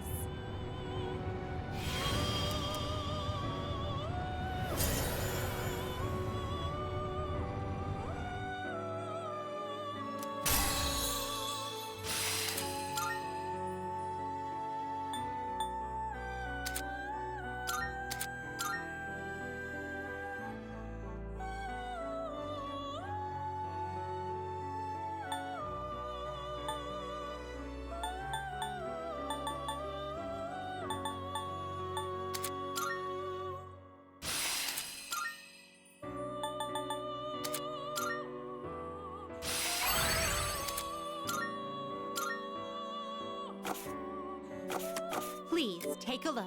Please take a look.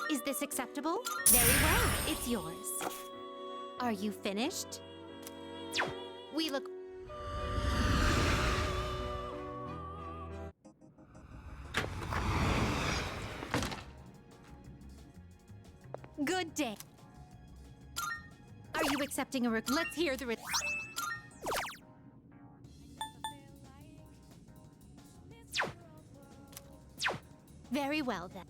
Is this acceptable? Very well, it's yours. Are you finished? We look... Good day. Are you accepting a Let's hear the Very well, then.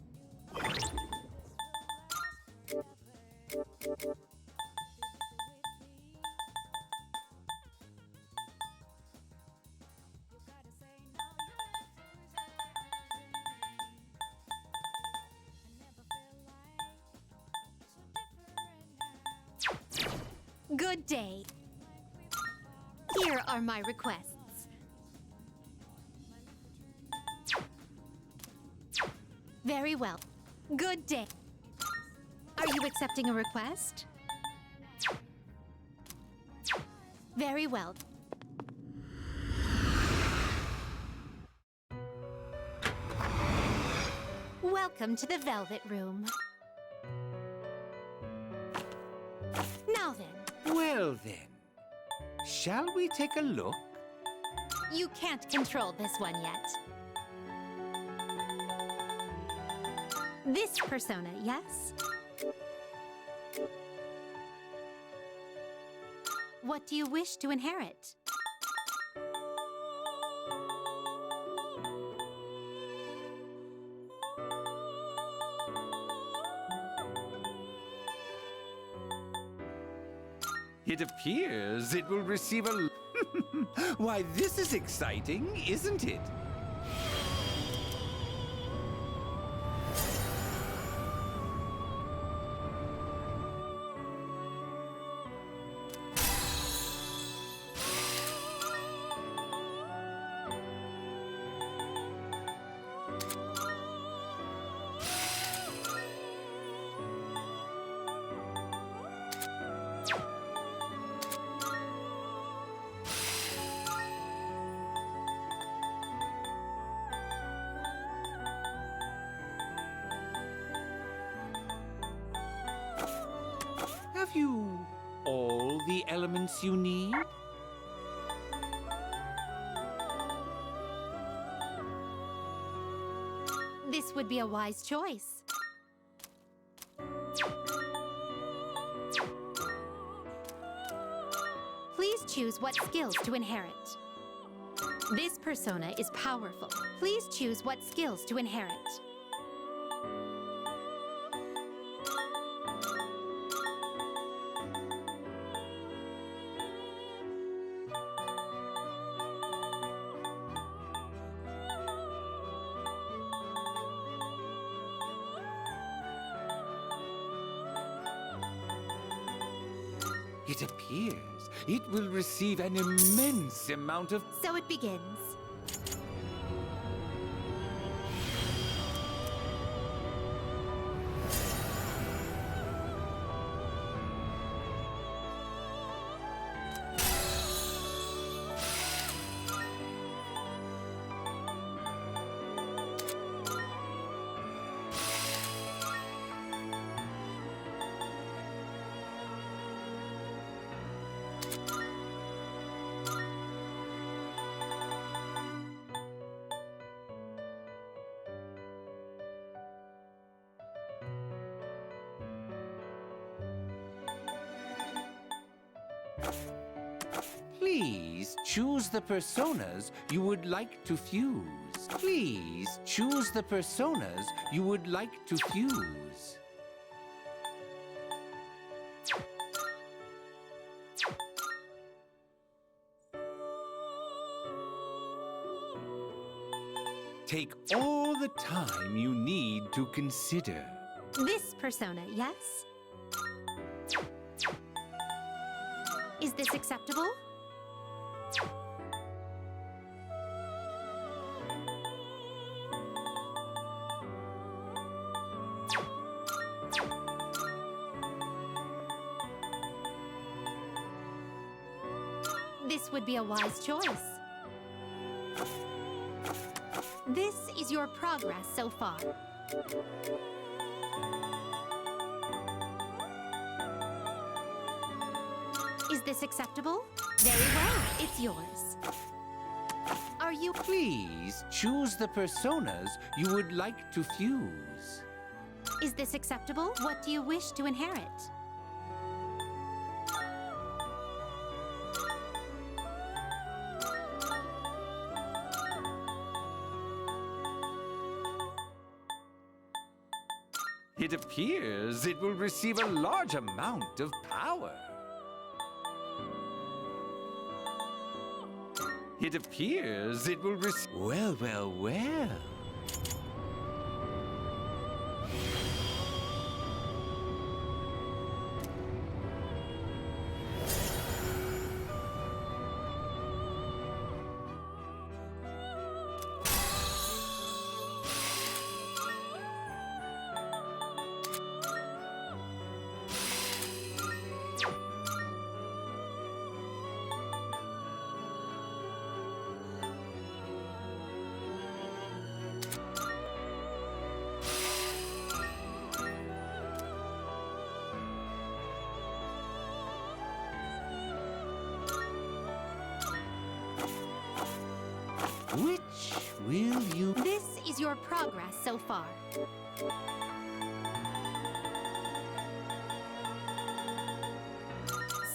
Good day. Here are my requests. Very well. Good day. Are you accepting a request? Very well. Welcome to the Velvet Room. Now then. Well then, shall we take a look? You can't control this one yet. This persona, yes? What do you wish to inherit? It appears it will receive a... Why, this is exciting, isn't it? Have you all the elements you need? This would be a wise choice. Please choose what skills to inherit. This persona is powerful. Please choose what skills to inherit. It appears it will receive an immense amount of... So it begins. Please choose the personas you would like to fuse. Please choose the personas you would like to fuse. Take all the time you need to consider. This persona, yes? Is this acceptable? This would be a wise choice. This is your progress so far. Is this acceptable? Very well, it's yours. Are you... Please choose the personas you would like to fuse. Is this acceptable? What do you wish to inherit? It appears it will receive a large amount of power. It appears it will receive... Well, well, well. Which will you... This is your progress so far.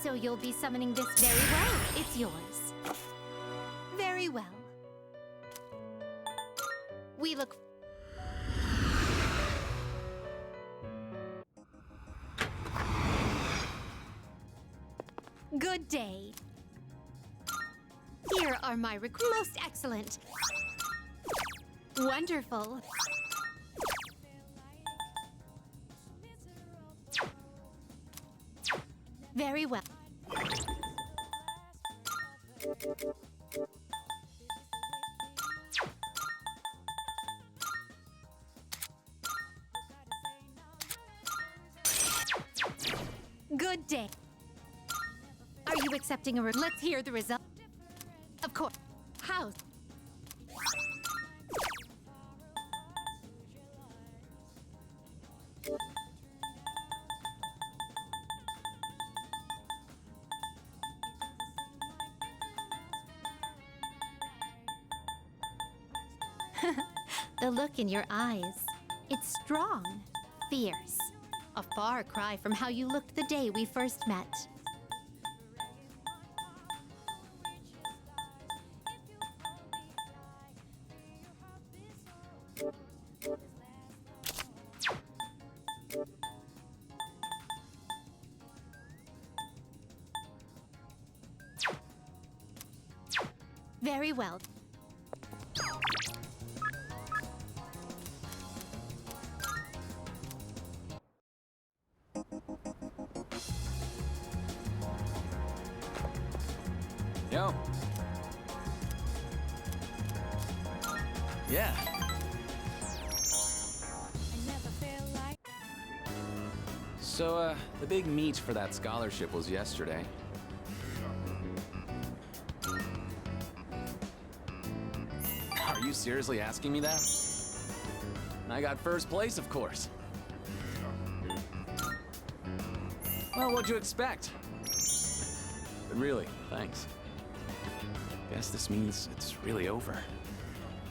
So you'll be summoning this very well. It's yours. Very well. We look... Good day. Here are my most excellent. Wonderful. Very well. Good day. Are you accepting a let's hear the result. Of course. House. The look in your eyes. It's strong, fierce. A far cry from how you looked the day we first met. Very well. Yo. Yeah. So, the big meet for that scholarship was yesterday. Are you seriously asking me that? I got first place, of course. Well, what'd you expect? But really, thanks. Guess this means it's really over.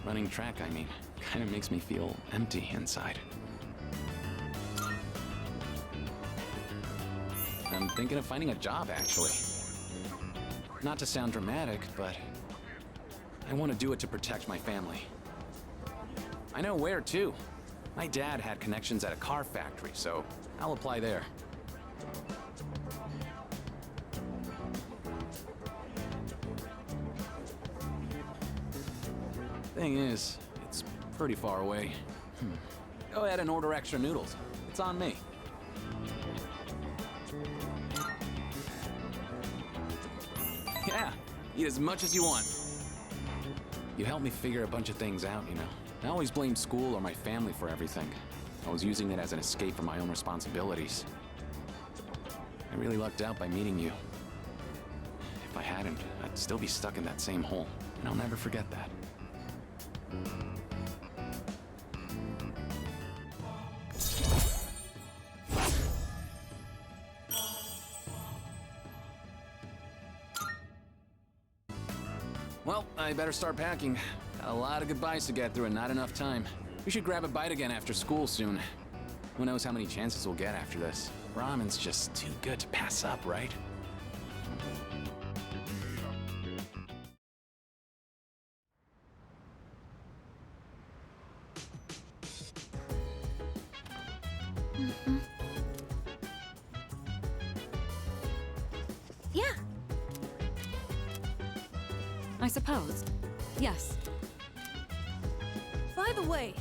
Running track, I mean, kind of makes me feel empty inside. I'm thinking of finding a job, actually. Not to sound dramatic, but I want to do it to protect my family. I know where, too. My dad had connections at a car factory, so I'll apply there. Thing is, it's pretty far away. Go ahead and order extra noodles. It's on me. Yeah, eat as much as you want. You helped me figure a bunch of things out, you know. I always blamed school or my family for everything. I was using it as an escape from my own responsibilities. I really lucked out by meeting you. If I hadn't, I'd still be stuck in that same hole, and I'll never forget that. Well, I better start packing. Got a lot of goodbyes to get through and not enough time. We should grab a bite again after school soon. Who knows how many chances we'll get after this. Ramen's just too good to pass up, right? Yeah. I suppose. Yes. By the way,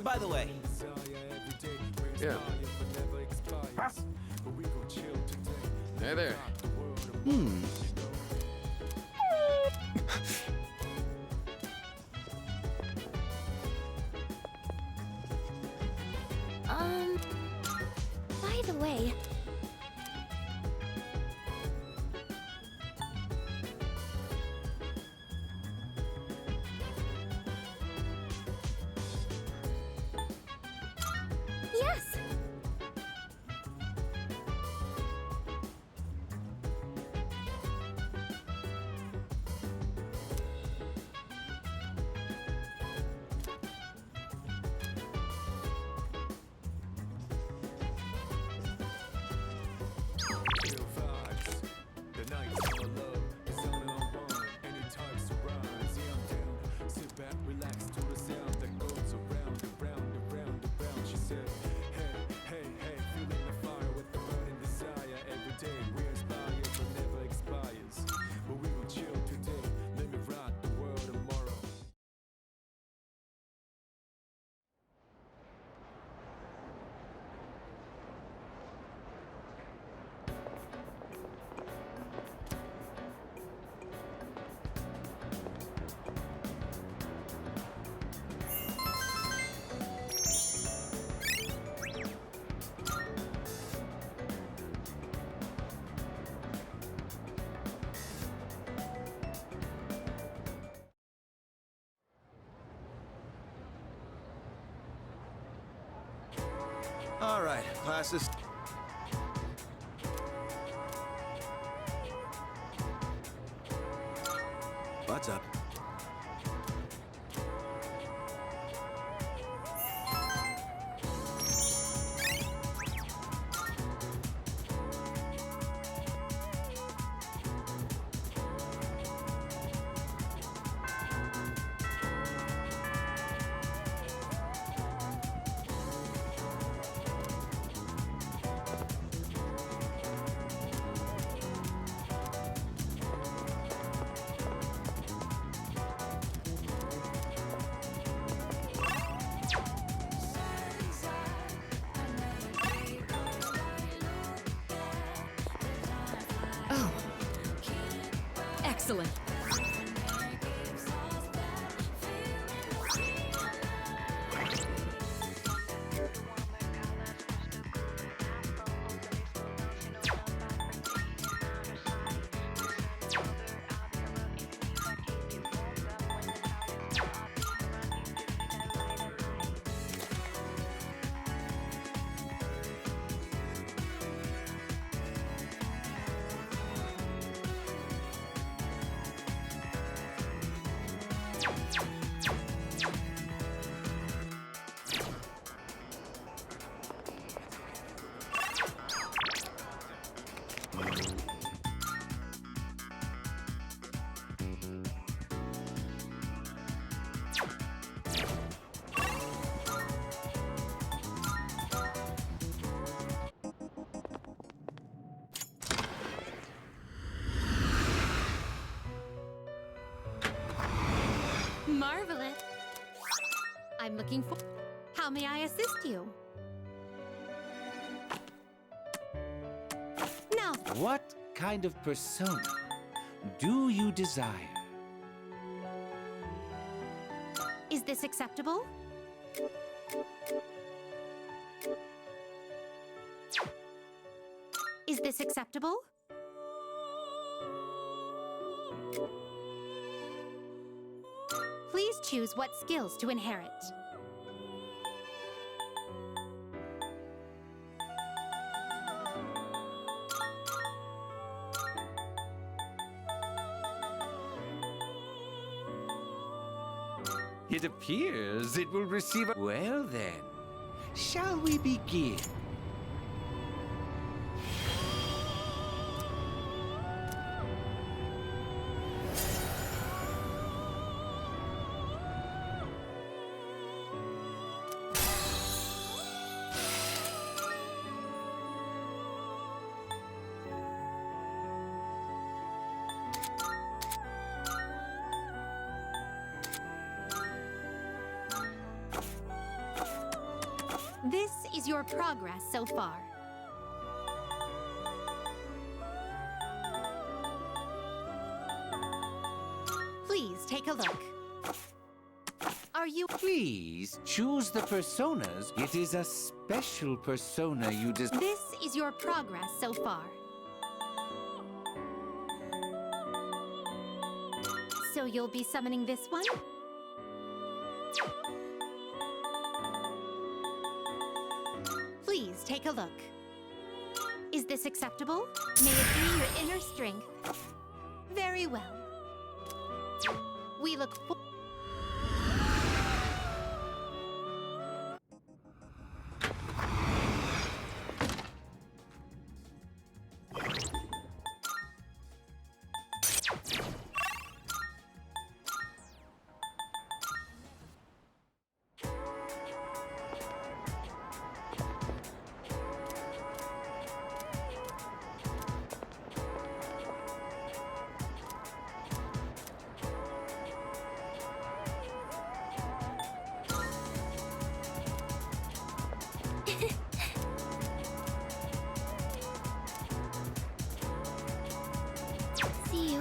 By the way. Yeah. Hey there. By the way, yes. All right, classes. What's up? Excellent. Marvelous. I'm looking for... How may I assist you? Now, What kind of persona do you desire? is this acceptable? Is this acceptable? Please choose what skills to inherit. It appears it will receive a... Well then, shall we begin? This is your progress so far. Please take a look. Are you... Please choose the personas. It is a special persona you desire. This is your progress so far. So you'll be summoning this one? Please take a look. Is this acceptable? May it be your inner strength. Very well. We look forward. See you.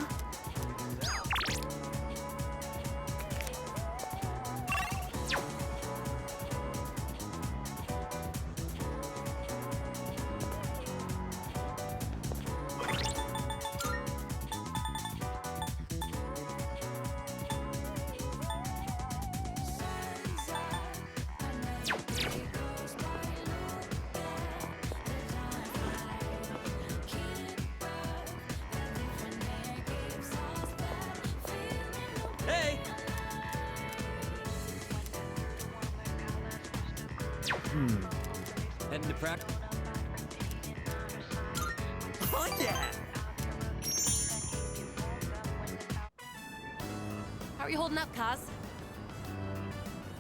Hey! Heading to practice. Oh yeah! How are you holding up, Kaz?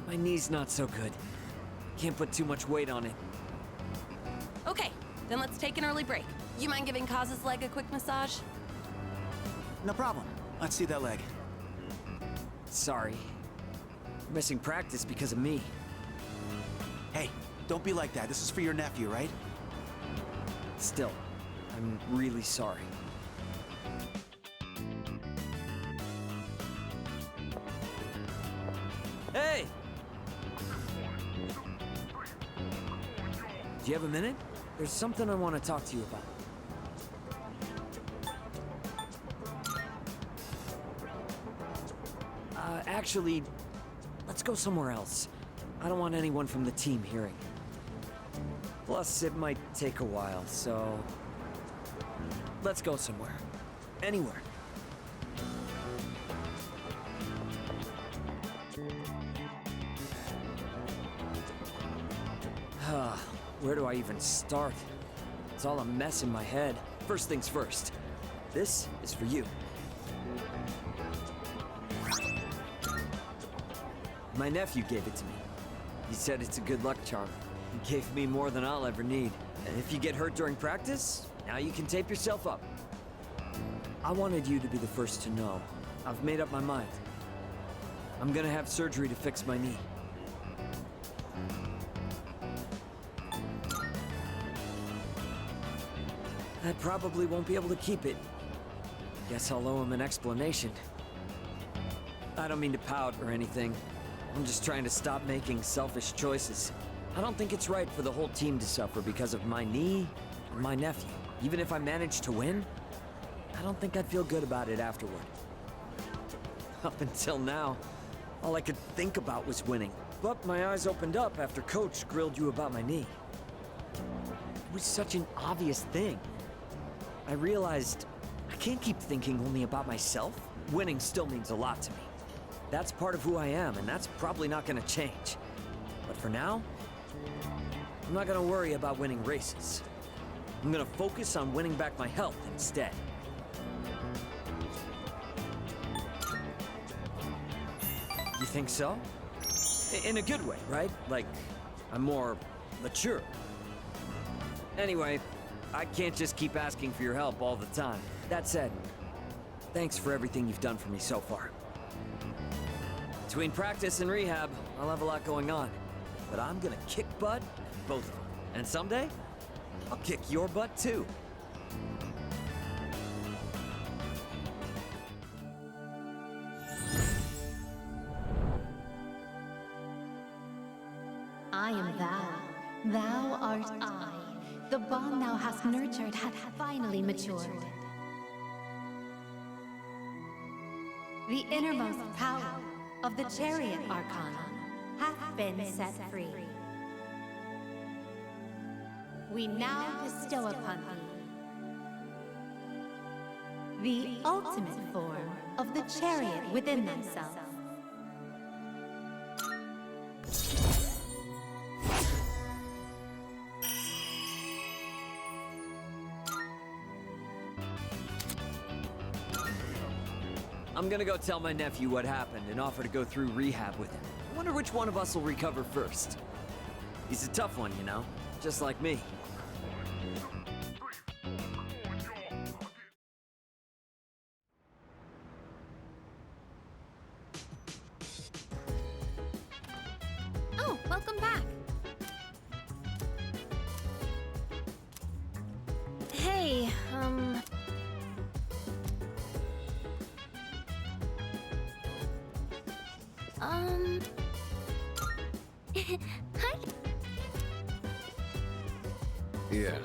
My knee's not so good. Can't put too much weight on it. Okay, then let's take an early break. You mind giving Kaz's leg a quick massage? No problem. Let's see that leg. Sorry. You're missing practice because of me. Hey, don't be like that. This is for your nephew, right? Still, I'm really sorry. Do you have a minute? There's something I want to talk to you about. Actually, let's go somewhere else. I don't want anyone from the team hearing. Plus, it might take a while, so... Let's go somewhere. Anywhere. Where do I even start? It's all a mess in my head. First things first. This is for you. My nephew gave it to me. He said it's a good luck charm. He gave me more than I'll ever need. And if you get hurt during practice, now you can tape yourself up. I wanted you to be the first to know. I've made up my mind. I'm gonna have surgery to fix my knee. I probably won't be able to keep it. Guess I'll owe him an explanation. I don't mean to pout or anything. I'm just trying to stop making selfish choices. I don't think it's right for the whole team to suffer because of my knee or my nephew. Even if I managed to win, I don't think I'd feel good about it afterward. Up until now, all I could think about was winning. But my eyes opened up after Coach grilled you about my knee. It was such an obvious thing. I realized I can't keep thinking only about myself. Winning still means a lot to me. That's part of who I am, and that's probably not gonna change. But for now, I'm not gonna worry about winning races. I'm gonna focus on winning back my health instead. You think so? In a good way, right? Like, I'm more mature. Anyway, I can't just keep asking for your help all the time. That said, thanks for everything you've done for me so far. Between practice and rehab, I'll have a lot going on. But I'm gonna kick butt at both of them. And someday, I'll kick your butt too. I am thou. Thou art I. The bond thou hast nurtured hath finally matured. The innermost power of the chariot arcana hath been set free. We now bestow upon thee the ultimate form of the chariot within thyself. I'm gonna go tell my nephew what happened and offer to go through rehab with him. I wonder which one of us will recover first. He's a tough one, you know? Just like me. Oh, welcome back. Hey, Hi. Yeah.